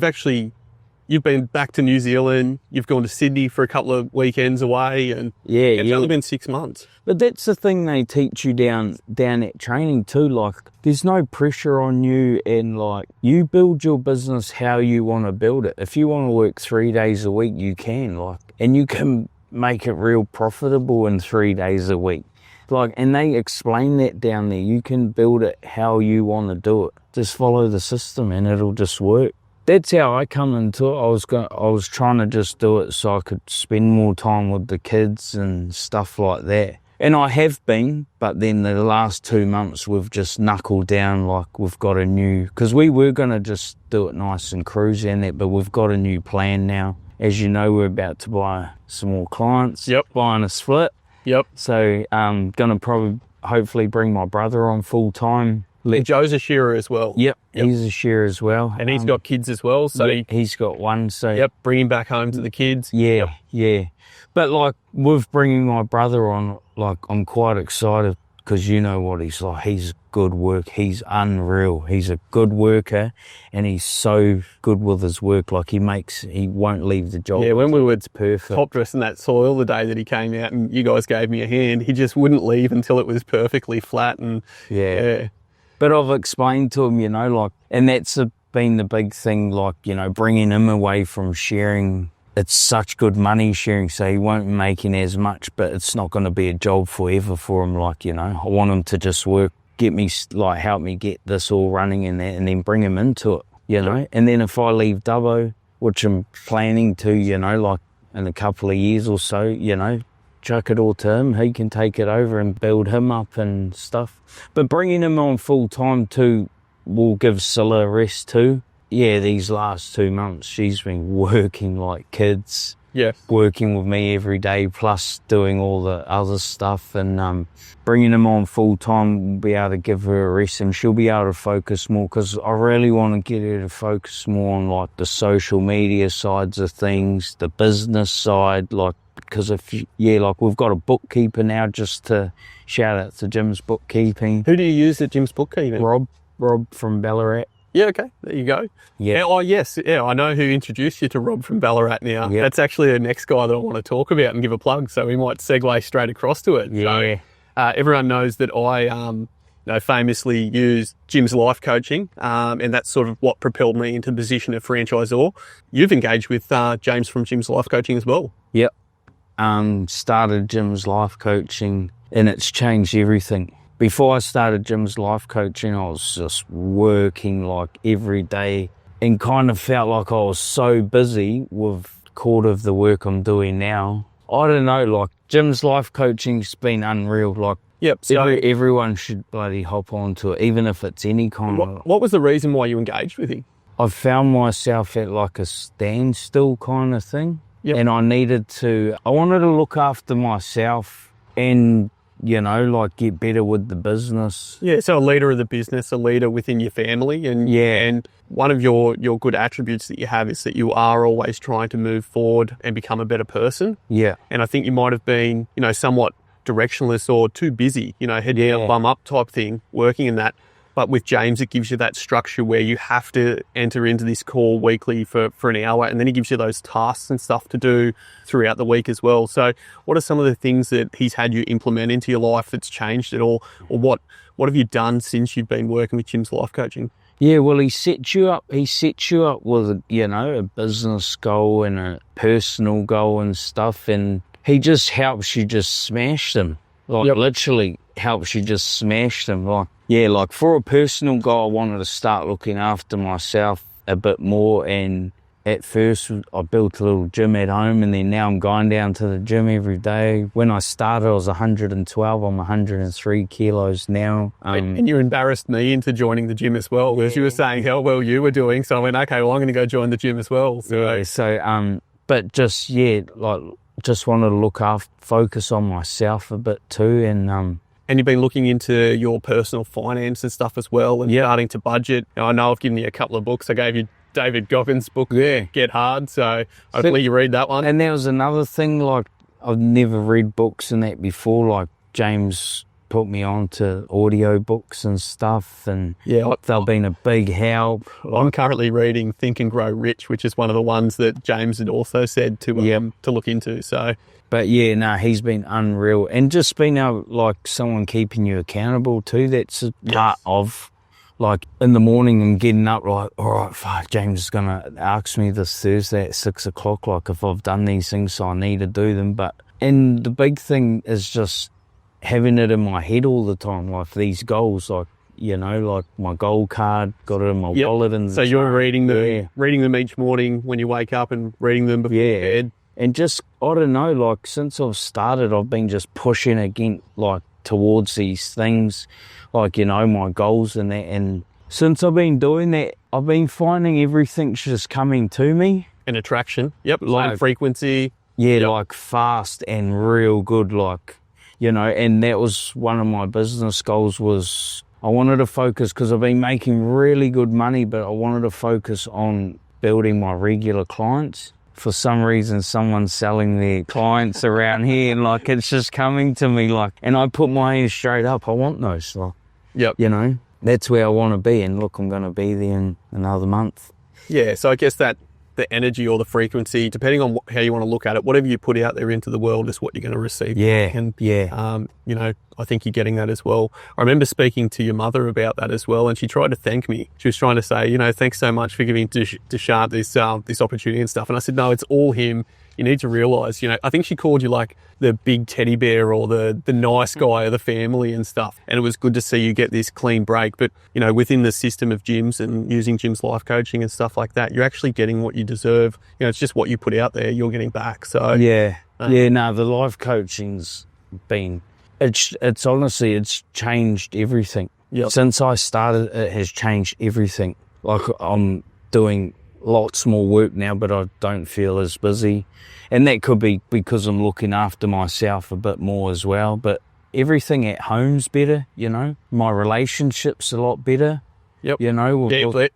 you've been back to New Zealand, you've gone to Sydney for a couple of weekends away, and it's only been 6 months. But that's the thing they teach you down at training too, there's no pressure on you, and you build your business how you want to build it. If you want to work 3 days a week, you can, and you can make it real profitable in 3 days a week. And they explain that down there. You can build it how you want to do it. Just follow the system and it'll just work. That's how I come into it. I was trying to just do it so I could spend more time with the kids and stuff like that. And I have been, but then the last 2 months we've just knuckled down. We've got because we were going to just do it nice and cruise and that, but we've got a new plan now. as you know, we're about to buy some more clients. Yep. Buying a split. Yep. So I'm going to hopefully bring my brother on full time. And Joe's a shearer as well. Yep. He's a shearer as well. And he's got kids as well. So he's got one. So yep, bring him back home to the kids. Yeah, yeah. But like with bringing my brother on, like I'm quite excited because you know what he's like. He's good work. He's unreal. He's a good worker and he's so good with his work. Like he won't leave the job. Yeah, when we were perfect. top dressing that soil the day that he came out and you guys gave me a hand, he just wouldn't leave until it was perfectly flat. And yeah. But I've explained to him, you know, like, and that's been the big thing, like, you know, bringing him away from shearing. It's such good money shearing, so he won't be making as much, but it's not going to be a job forever for him. Like, you know, I want him to just work, help me get this all running and that, and then bring him into it, you know. And then if I leave Dubbo, which I'm planning to, you know, like in a couple of years or so, you know, chuck it all to him. He can take it over and build him up and stuff. But bringing him on full time too will give Scylla a rest too. Yeah, these last 2 months, she's been working like kids. Yeah. Working with me every day, plus doing all the other stuff. And bringing him on full time will be able to give her a rest and she'll be able to focus more because I really want to get her to focus more on like the social media sides of things, the business side, like, because like we've got a bookkeeper now, just to shout out to Jim's bookkeeping. Who do you use at Jim's bookkeeping? Rob from Ballarat. Yeah, okay, there you go. Yeah. Oh, yes, yeah, I know who introduced you to Rob from Ballarat now. Yep. That's actually the next guy that I want to talk about and give a plug, so we might segue straight across to it. Yeah. So, everyone knows that I famously use Jim's life coaching, and that's sort of what propelled me into the position of franchisor. You've engaged with James from Jim's life coaching as well. Yep. Started Jim's life coaching and it's changed everything. Before I started Jim's life coaching, I was just working like every day and kind of felt like I was so busy with quarter of the work I'm doing now. I don't know, like Jim's life coaching's been unreal. Like, yep, so everyone should bloody hop onto it, even if it's any kind of... What was the reason why you engaged with him? I found myself at like a standstill kind of thing. Yep. And I wanted to look after myself and, you know, like get better with the business. Yeah, so a leader of the business, a leader within your family. And one of your good attributes that you have is that you are always trying to move forward and become a better person. Yeah. And I think you might have been, you know, somewhat directionless or too busy, you know, head down, bum up type thing, working in that. But with James, it gives you that structure where you have to enter into this call weekly for an hour, and then he gives you those tasks and stuff to do throughout the week as well. So what are some of the things that he's had you implement into your life that's changed it all? Or what have you done since you've been working with Jim's life coaching? Yeah, well, he sets you up with, you know, a business goal and a personal goal and stuff, and he just helps you just smash them. Like, literally helps you just smash them. Like for a personal goal, I wanted to start looking after myself a bit more. And at first, I built a little gym at home, and then now I'm going down to the gym every day. When I started, I was 112. I'm 103 kilos now. And you embarrassed me into joining the gym as well, because you were saying how well you were doing. So I went, okay, well, I'm going to go join the gym as well. But just, just wanted to focus on myself a bit too. And you've been looking into your personal finance and stuff as well, and starting to budget. I know I've given you a couple of books. I gave you David Goggins' book, Get Hard, so hopefully you read that one. And there was another thing, like I've never read books and that before, like James put me on to audio books and stuff, and they've been a big help. I'm currently reading Think and Grow Rich, which is one of the ones that James had also said to look into. So, but he's been unreal, and just being able, like someone keeping you accountable too. That's a part of, like in the morning I'm getting up like, all right, James is gonna ask me this Thursday at 6 o'clock, like if I've done these things, so I need to do them. And the big thing is just having it in my head all the time, like these goals, like, you know, like my goal card, got it in my wallet. And so you're reading them each morning when you wake up and reading them before bed. And just, I don't know, like since I've started, I've been just pushing again, like towards these things, like, you know, my goals and that. And since I've been doing that, I've been finding everything's just coming to me. And attraction. Yep. Like- Same frequency. Yeah, Yep. like fast and real good, like, you know, and that was one of my business goals was I wanted to focus, because I've been making really good money, but I wanted to focus on building my regular clients. For some reason, someone's selling their clients around here, and like it's just coming to me, like, and I put my hands straight up. I want those, like, Yep. you know, that's where I want to be. And look, I'm going to be there in another month. Yeah, so I guess that the energy or the frequency, depending on how you want to look at it, whatever you put out there into the world is what you're going to receive. Yeah, And, yeah. you know, I think you're getting that as well. I remember speaking to your mother about that as well, and she tried to thank me. She was trying to say, you know, thanks so much for giving Dushant this opportunity and stuff. And I said, no, it's all him. You need to realise, you know, I think she called you like the big teddy bear or the nice guy of the family and stuff. And it was good to see you get this clean break. But, you know, within the system of gyms and using gyms life coaching and stuff like that, you're actually getting what you deserve. You know, it's just what you put out there, you're getting back. So Yeah, no, the life coaching's been, it's honestly, it's changed everything. Yep. Since I started, it has changed everything. Like, I'm doing lots more work now, but I don't feel as busy. And that could be because I'm looking after myself a bit more as well. But everything at home's better, you know. My relationship's a lot better. Yep. You know.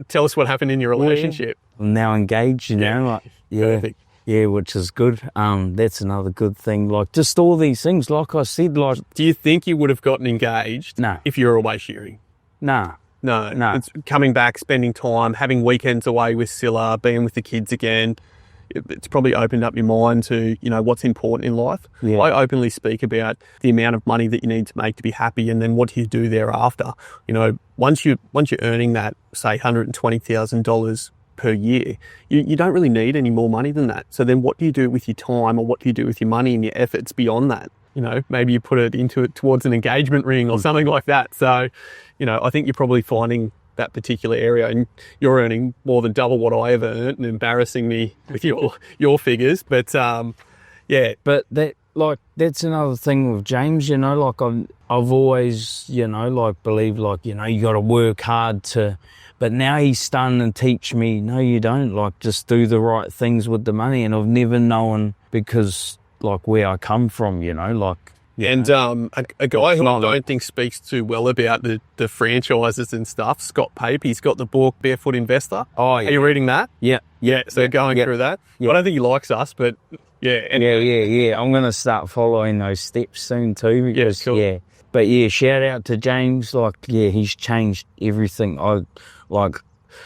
Tell us what happened in your relationship. I'm now engaged, you know. Like, yeah. Perfect. Yeah, which is good. That's another good thing. Like, just all these things, like I said, like, Do you think you would have gotten engaged No. if you were away shearing? nah. No. No. It's coming back, spending time, having weekends away with Scylla, being with the kids again. It's probably opened up your mind to, you know, what's important in life. Yeah. I openly speak about the amount of money that you need to make to be happy, and then what do you do thereafter. You know, once you're earning that, say, $120,000 per year, you don't really need any more money than that. So then what do you do with your time, or what do you do with your money and your efforts beyond that? You know, maybe you put it towards an engagement ring or something like that. So, you know, I think you're probably finding that particular area, and you're earning more than double what I ever earned, and embarrassing me with your figures. But yeah, But that's another thing with James, you know, like I've always, you know, like believed, like, you know, you got to work hard to, but now he's starting to teach me, no, you don't, like, just do the right things with the money. And I've never known, because like where I come from, you know, like. and a guy who I don't think speaks too well about the franchises and stuff, Scott Pape, he's got the book Barefoot Investor. Oh, yeah. Are you reading that? Yeah. Yeah, so going through that. Yeah. I don't think he likes us, but yeah. And Yeah. I'm going to start following those steps soon too. Because, cool. yeah. But yeah, shout out to James. Like, yeah, he's changed everything.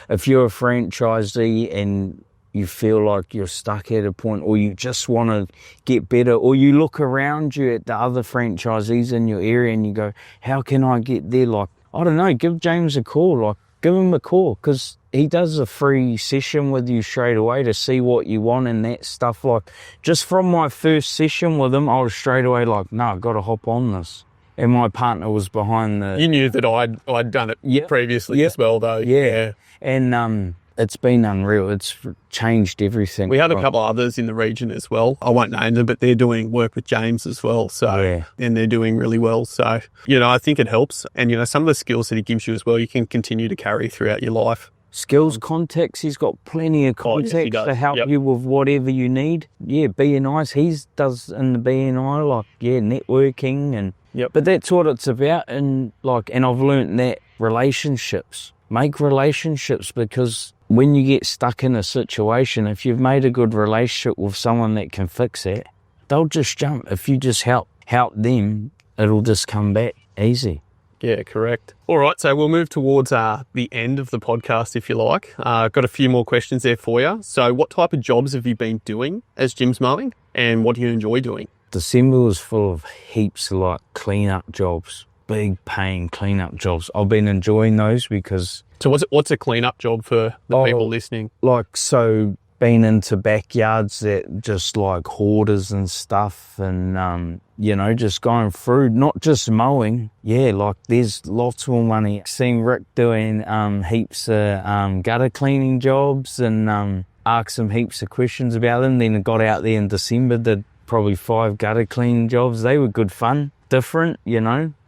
If you're a franchisee and you feel like you're stuck at a point, or you just want to get better, or you look around you at the other franchisees in your area and you go, how can I get there? Like, I don't know, give James a call. Like, give him a call, because he does a free session with you straight away to see what you want and that stuff. Like, just from my first session with him, I was straight away like, no, I've got to hop on this. And my partner was behind the... You knew that I'd done it previously as well, though. Yeah. And it's been unreal. It's changed everything. We had a couple others in the region as well. I won't name them, but they're doing work with James as well. So, and they're doing really well. So, you know, I think it helps. And, you know, some of the skills that he gives you as well, you can continue to carry throughout your life. Skills, contacts, he's got plenty of contacts to help you with whatever you need. Yeah, BNIs, he does in the BNI, like, networking and... But that's what it's about. And I've learnt that relationships, make relationships, because when you get stuck in a situation, if you've made a good relationship with someone that can fix it, they'll just jump. If you just help them, it'll just come back easy. Yeah, correct. All right, so we'll move towards the end of the podcast, if you like. I've got a few more questions there for you. So what type of jobs have you been doing as Jim's Mowing, and what do you enjoy doing? December was full of heaps of clean-up jobs, big paying clean-up jobs. I've been enjoying those because... So what's a clean-up job for the people listening? Been into backyards that just hoarders and stuff, and just going through, not just mowing. There's lots more money. Seen Rick doing heaps of gutter cleaning jobs, and asked him heaps of questions about them. Then I got out there in December, did probably 5 gutter cleaning jobs. They were good fun, different,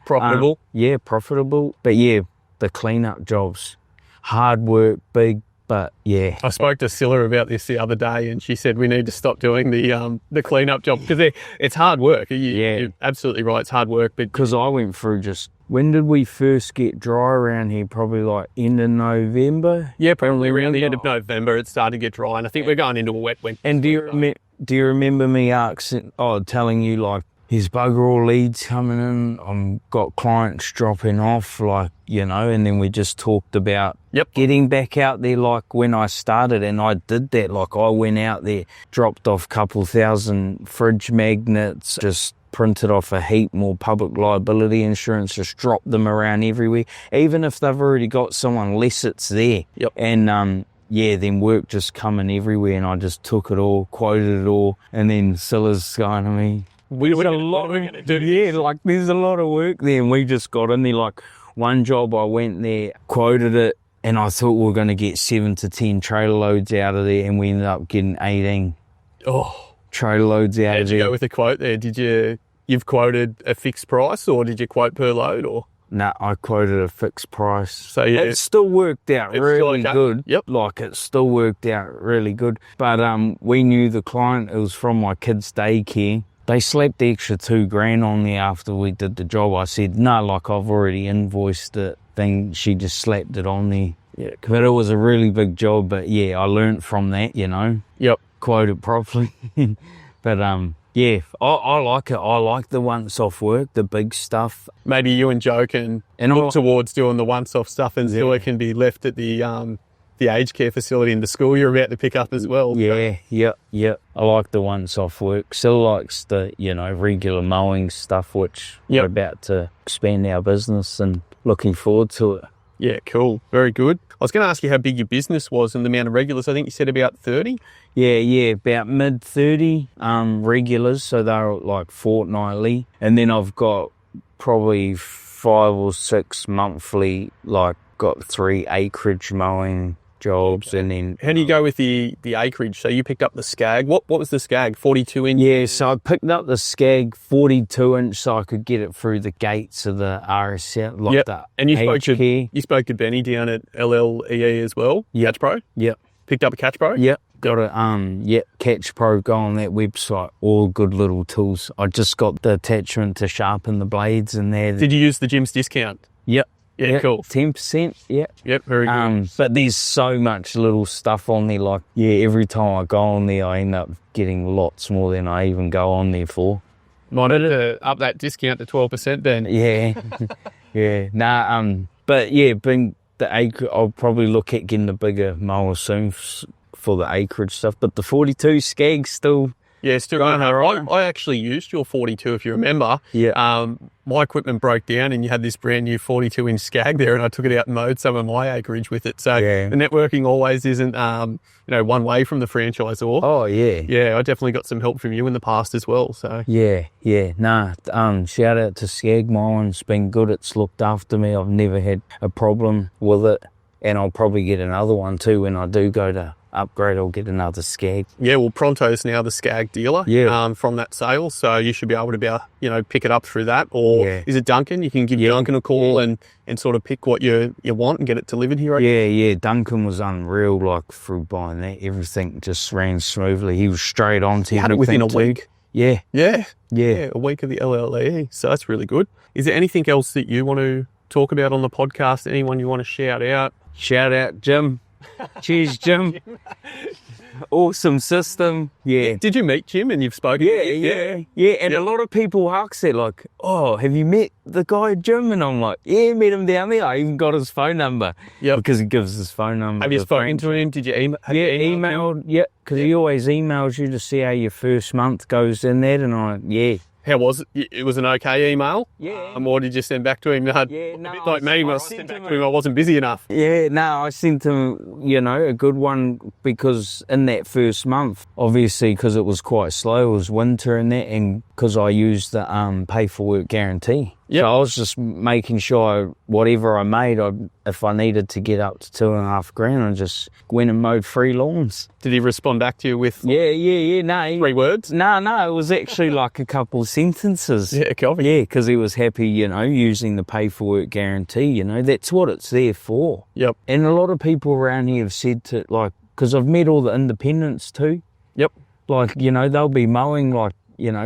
Profitable. Profitable. But the clean-up jobs, hard work, big But yeah. I spoke to Scylla about this the other day, and she said we need to stop doing the cleanup job because it's hard work. You're absolutely right. It's hard work. But because I went through when did we first get dry around here? Probably like end of November. Yeah, probably around the end of November it started to get dry, and I think we're going into a wet winter. And do you remember me telling you like, there's bugger all leads coming in, I've got clients dropping off, like, and then we just talked about getting back out there like when I started, and I did that. Like I went out there, dropped off a couple thousand fridge magnets, just printed off a heap more public liability insurance, just dropped them around everywhere. Even if they've already got someone less, it's there. And then work just coming everywhere, and I just took it all, quoted it all, and then Scylla's going to me, there's a lot of work there, and we just got in there. Like one job I went there, quoted it, and I thought we were going to get 7 to 10 trailer loads out of there, and we ended up getting 18 trailer loads out of there. Did you go with a quote there? You've quoted a fixed price, or did you quote per load, or? No, I quoted a fixed price. So yeah, it still worked out really good. Yep. Like it still worked out really good. But we knew the client, it was from my kids' daycare. They slapped the extra $2,000 on there after we did the job. I said, no, like I've already invoiced it. Then she just slapped it on there. Yeah, but it was a really big job. But yeah, I learnt from that, Yep. Quote it properly. But yeah, I like it. I like the once-off work, the big stuff. Maybe you and Joe can look towards doing the once-off stuff, and still it can be left at the aged care facility in the school you're about to pick up as well. Yeah. I like the once-off work. Still likes the, regular mowing stuff, which we're about to expand our business and looking forward to it. Yeah, cool. Very good. I was going to ask you how big your business was and the amount of regulars. I think you said about 30? Yeah, about mid-30 regulars, so they're like fortnightly. And then I've got probably 5 or 6 monthly, like got 3 acreage mowing jobs. And then how do you go with the acreage? So you picked up the Skag. What was the Skag? 42 inch? Yeah, so I picked up the Skag 42 inch so I could get it through the gates of the RSL, like that. And you spoke to Benny down at LLEE as well. Catch Pro. Yep. Picked up a Catch Pro. Yep. Got a Catch Pro. Go on that website. All good little tools. I just got the attachment to sharpen the blades in there. Did you use the gym's discount? Yep. Yeah, cool. 10%, yeah. Yep, very good. But there's so much little stuff on there. Like, every time I go on there, I end up getting lots more than I even go on there for. Might have to up that discount to 12% then. Yeah. Yeah. But yeah, being the acre, I'll probably look at getting a bigger mower soon for the acreage stuff. But the 42 Skag still... Yeah, still going on. I actually used your 42, if you remember. Yeah. My equipment broke down and you had this brand new 42-inch Skag there, and I took it out and mowed some of my acreage with it. So the networking always isn't, one way from the franchisor. Oh, yeah. Yeah, I definitely got some help from you in the past as well. So Yeah. Shout out to Skag Mowing. It's been good. It's looked after me. I've never had a problem with it. And I'll probably get another one too when I do go to upgrade. I'll get another Skag. Yeah, well, Pronto's now the Skag dealer from that sale, so you should be able to pick it up through that. Or is it Duncan? You can give Duncan a call and sort of pick what you want and get it delivered here. Yeah. Duncan was unreal. Like through buying that, everything just ran smoothly. He was straight on to everything. Had it within a week. Yeah, a week of the LLE. So that's really good. Is there anything else that you want to talk about on the podcast? Anyone you want to shout out? Shout out, Jim. Cheers, Jim. Awesome system. Yeah. Did you meet Jim and you've spoken? Yeah. And a lot of people ask that, like, oh, have you met the guy, Jim? And I'm like, yeah, met him down there. I even got his phone number. Yeah. Because he gives his phone number. Have you spoken to him? Did you email? Emailed. Yeah, because he always emails you to see how your first month goes in that. And How was it? It was an okay email? Yeah. Or did you send back to him? A bit like me, when I sent back to him, I wasn't busy enough. Yeah, no, I sent him, a good one, because in that first month, obviously, because it was quite slow, it was winter and that, and because I used the pay for work guarantee. Yep. So I was just making sure whatever I made, if I needed to get up to $2,500, I just went and mowed 3 lawns. Did he respond back to you with Yeah. No, 3 words? No, it was actually like a couple of sentences. Yeah, copy. Yeah, because he was happy, using the pay for work guarantee, that's what it's there for. Yep. And a lot of people around here have said to, because I've met all the independents too. Yep. They'll be mowing,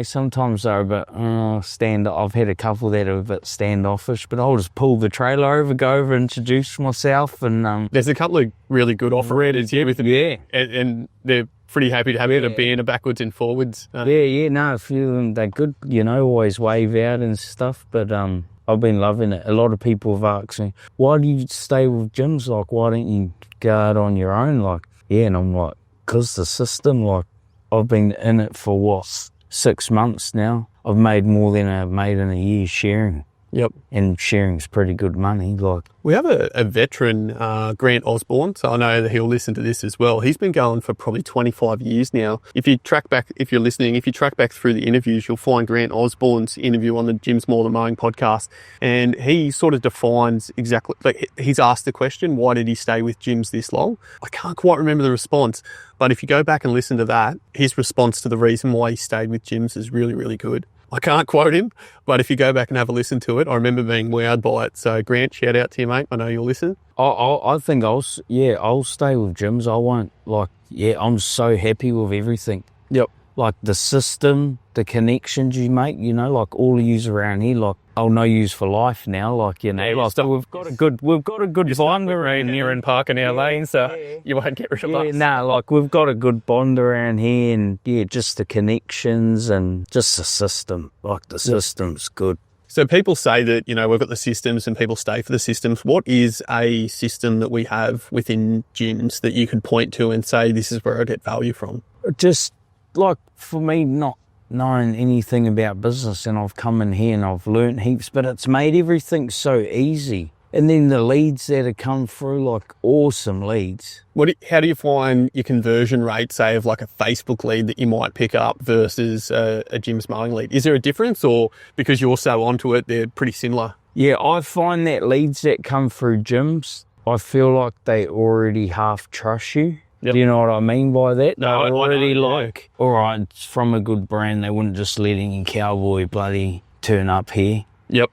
sometimes they're a bit I've had a couple that are a bit standoffish, but I'll just pull the trailer over, go over, introduce myself, and there's a couple of really good operators here with them. Yeah. And they're pretty happy to have you to be in a backwards and forwards. No, a few of them, they're good, always wave out and stuff, but I've been loving it. A lot of people have asked me, why do you stay with gyms? Why don't you go out on your own? And I'm like, because the system, I've been in it for 6 months now. I've made more than I've made in a year sharing. Yep. And sharing's pretty good money. We have a veteran, Grant Osborne, so I know that he'll listen to this as well. He's been going for probably 25 years now. If you're listening, if you track back through the interviews, you'll find Grant Osborne's interview on the Gyms More Than Mowing podcast. And he sort of defines exactly, he's asked the question, why did he stay with gyms this long? I can't quite remember the response, but if you go back and listen to that, his response to the reason why he stayed with gyms is really, really good. I can't quote him, but if you go back and have a listen to it, I remember being wowed by it. So Grant, shout out to you, mate. I know you'll listen. I think I'll stay with gyms. I won't, I'm so happy with everything. Yep. The system, the connections you make, all of yous around here, I'll know yous for life now, we've got a good bond around here and park in our lane, so you won't get rid of us. We've got a good bond around here, and just the connections and just the system, the system's good. So people say that, we've got the systems and people stay for the systems. What is a system that we have within gyms that you could point to and say, this is where I get value from? Just for me, not knowing anything about business, and I've come in here and I've learnt heaps, but it's made everything so easy. And then the leads that have come through, awesome leads. How do you find your conversion rate, say, of a Facebook lead that you might pick up versus a Gyms Mowing lead? Is there a difference, or because you're so onto it, they're pretty similar? Yeah, I find that leads that come through gyms, I feel like they already half trust you. Yep. Do you know what I mean by that? No, They're already all right, it's from a good brand. They wouldn't just let any cowboy bloody turn up here. Yep.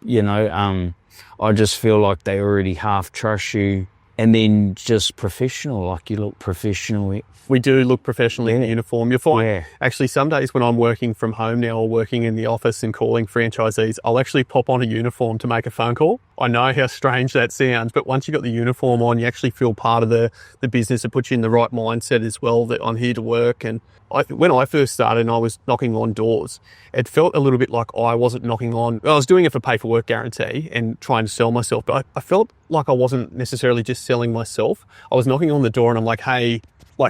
I just feel like they already half trust you, and then just professional, you look professional. We do look professionally in uniform. You'll find, actually, some days when I'm working from home now or working in the office and calling franchisees, I'll actually pop on a uniform to make a phone call. I know how strange that sounds, but once you've got the uniform on, you actually feel part of the business. It puts you in the right mindset as well, that I'm here to work. And when I first started and I was knocking on doors, it felt a little bit like I wasn't knocking on. I was doing it for pay for work guarantee and trying to sell myself, but I felt like I wasn't necessarily just selling myself. I was knocking on the door and I'm like, hey,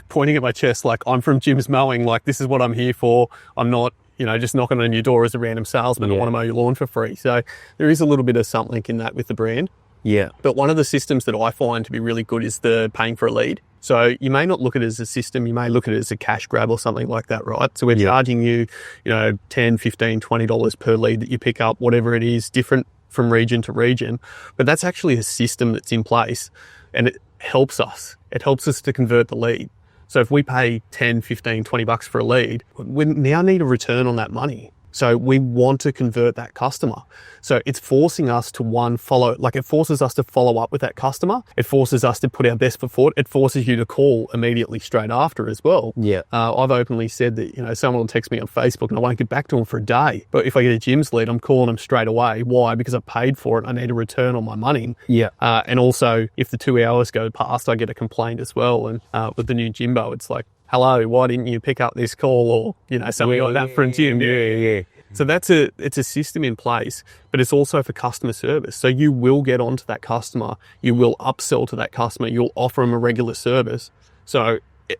pointing at my chest, I'm from Gyms Mowing, this is what I'm here for. I'm not, just knocking on your door as a random salesman. I want to mow your lawn for free. So there is a little bit of something in that with the brand. Yeah. But one of the systems that I find to be really good is the paying for a lead. So you may not look at it as a system, you may look at it as a cash grab or something like that, right? So we're charging you, $10, $15, $20 per lead that you pick up, whatever it is, different from region to region. But that's actually a system that's in place, and it helps us. It helps us to convert the lead. So if we pay 10, 15, 20 bucks for a lead, we now need a return on that money. So we want to convert that customer. So it's forcing us to it forces us to follow up with that customer. It forces us to put our best foot forward. It forces you to call immediately straight after as well. Yeah. I've openly said that, someone will text me on Facebook and I won't get back to them for a day. But if I get a gyms lead, I'm calling them straight away. Why? Because I paid for it. I need a return on my money. Yeah. And also if the 2 hours go past, I get a complaint as well. And with the new Jimbo, it's like, hello, why didn't you pick up this call, or, something like that from Jim? Yeah. So it's a system in place, but it's also for customer service. So you will get onto that customer, you will upsell to that customer, you'll offer them a regular service. So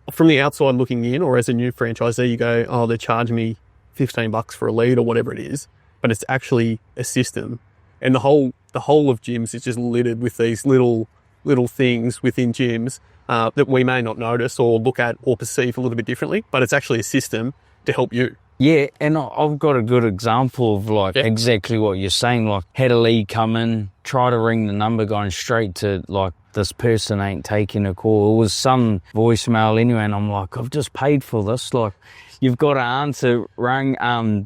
from the outside looking in, or as a new franchisee, you go, oh, they're charging me $15 for a lead or whatever it is, but it's actually a system. And the whole of gyms is just littered with these little things within gyms that we may not notice or look at or perceive a little bit differently, but it's actually a system to help you. Yeah, and I've got a good example of like exactly what you're saying. Like, had a lead come in, try to ring the number, going straight to like, this person ain't taking a call. It was some voicemail anyway, and I'm like, I've just paid for this. Like, you've got to answer. Rang.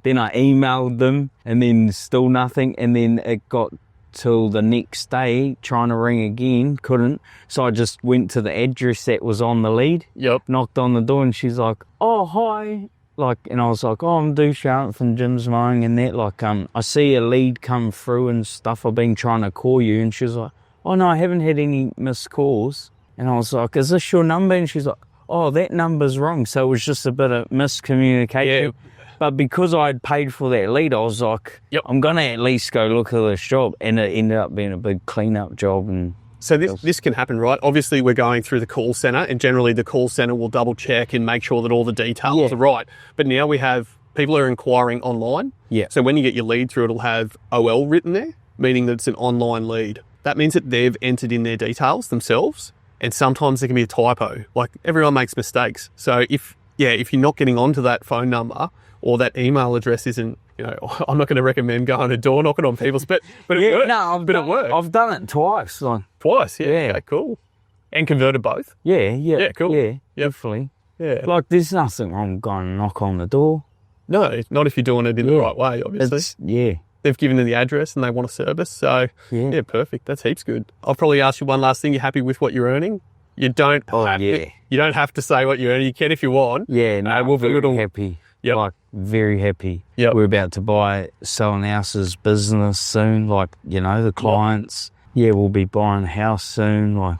Then I emailed them, and then still nothing. And then it got till the next day, trying to ring again, couldn't. So I just went to the address that was on the lead. Yep. Knocked on the door, and she's like, "Oh, hi." Like, and I was like, "Oh, I'm Dushant from Jim's Mowing," and that. Like, I see a lead come through and stuff. I've been trying to call you, and she's like, "Oh no, I haven't had any missed calls." And I was like, "Is this your number?" And she's like, "Oh, that number's wrong." So it was just a bit of miscommunication. Yeah. But because I'd paid for that lead, I was like, I'm going to at least go look at this job. And it ended up being a big clean-up job. And so this can happen, right? Obviously, we're going through the call centre, and generally the call centre will double-check and make sure that all the details are right. But now we have people who are inquiring online. Yeah. So when you get your lead through, it'll have OL written there, meaning that it's an online lead. That means that they've entered in their details themselves, and sometimes there can be a typo. Like, everyone makes mistakes. So if you're not getting onto that phone number, or that email address isn't, I'm not going to recommend going a door knocking on people's, but it works. It works. I've done it twice. Like, twice, yeah. Okay, cool. And converted both? Yeah, cool. Yeah, definitely. Yeah. Like, there's nothing wrong going to knock on the door. No, not if you're doing it in the right way, obviously. They've given you the address and they want a service, so yeah, perfect. That's heaps good. I'll probably ask you one last thing. You're happy with what you're earning? You don't you don't have to say what you're earning. You can if you want. Yeah, no, we're very happy. Yep. Like, very happy. Yep. We're about to sell an house's business soon. Like, the clients. Yeah, we'll be buying a house soon. Like,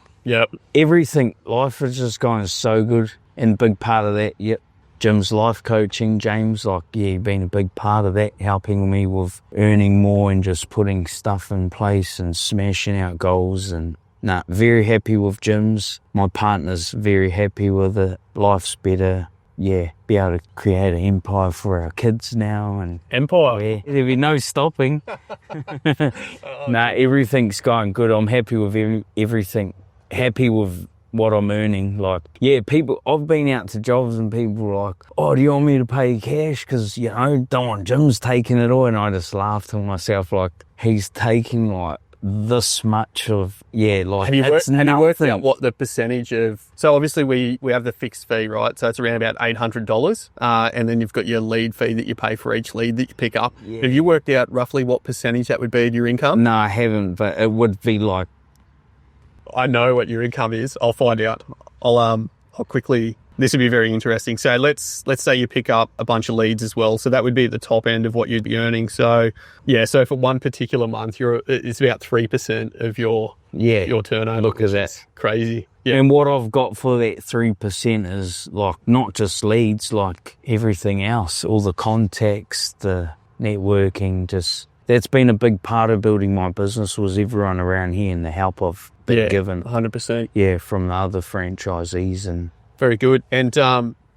everything. Life is just going so good. And a big part of that, Jim's life coaching, James, been a big part of that, helping me with earning more and just putting stuff in place and smashing out goals. And very happy with Jim's. My partner's very happy with it. Life's better. Yeah, be able to create an empire for our kids now. And empire? There'll be no stopping. Everything's going good. I'm happy with everything. Happy with what I'm earning. Like, people, I've been out to jobs and people are like, "Oh, do you want me to pay cash? Because, don't want Jim's taking it all." And I just laugh to myself, like, he's taking like this much of, have you worked out what the percentage of, so obviously we have the fixed fee, right? So it's around about $800, and then you've got your lead fee that you pay for each lead that you pick up. Have you worked out roughly what percentage that would be of your income? No, I haven't, but it would be like, I know what your income is. I'll find out. I'll quickly, this would be very interesting. So let's say you pick up a bunch of leads as well. So that would be at the top end of what you'd be earning. So so for one particular month, it's about 3% of your turnover. Look at that. Crazy. Yeah. And what I've got for that 3% is like not just leads, like everything else, all the contacts, the networking, that's been a big part of building my business, was everyone around here and the help I've been given. 100%. Yeah, from the other franchisees. And very good. And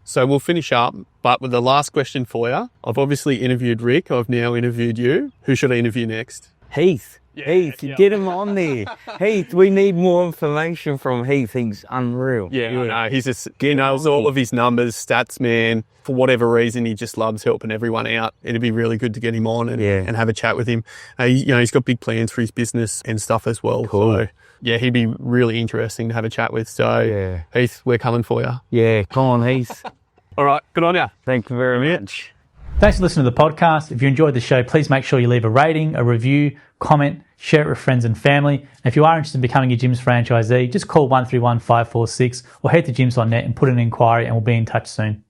so we'll finish up, but with the last question for you. I've obviously interviewed Rick. I've now interviewed you. Who should I interview next? Heath. Get him on there. Heath, we need more information from Heath. He's unreal. Yeah, I know. He knows all of his numbers, stats, man. For whatever reason, he just loves helping everyone out. It'd be really good to get him on and have a chat with him. He's got big plans for his business and stuff as well. Cool. So, he'd be really interesting to have a chat with. So, Heath, we're coming for you. Yeah, come on, Heath. All right, good on you. Thank you very much. Thanks for listening to the podcast. If you enjoyed the show, please make sure you leave a rating, a review, comment, share it with friends and family. And if you are interested in becoming a Jim's franchisee, just call 131 546 or head to gyms.net and put in an inquiry, and we'll be in touch soon.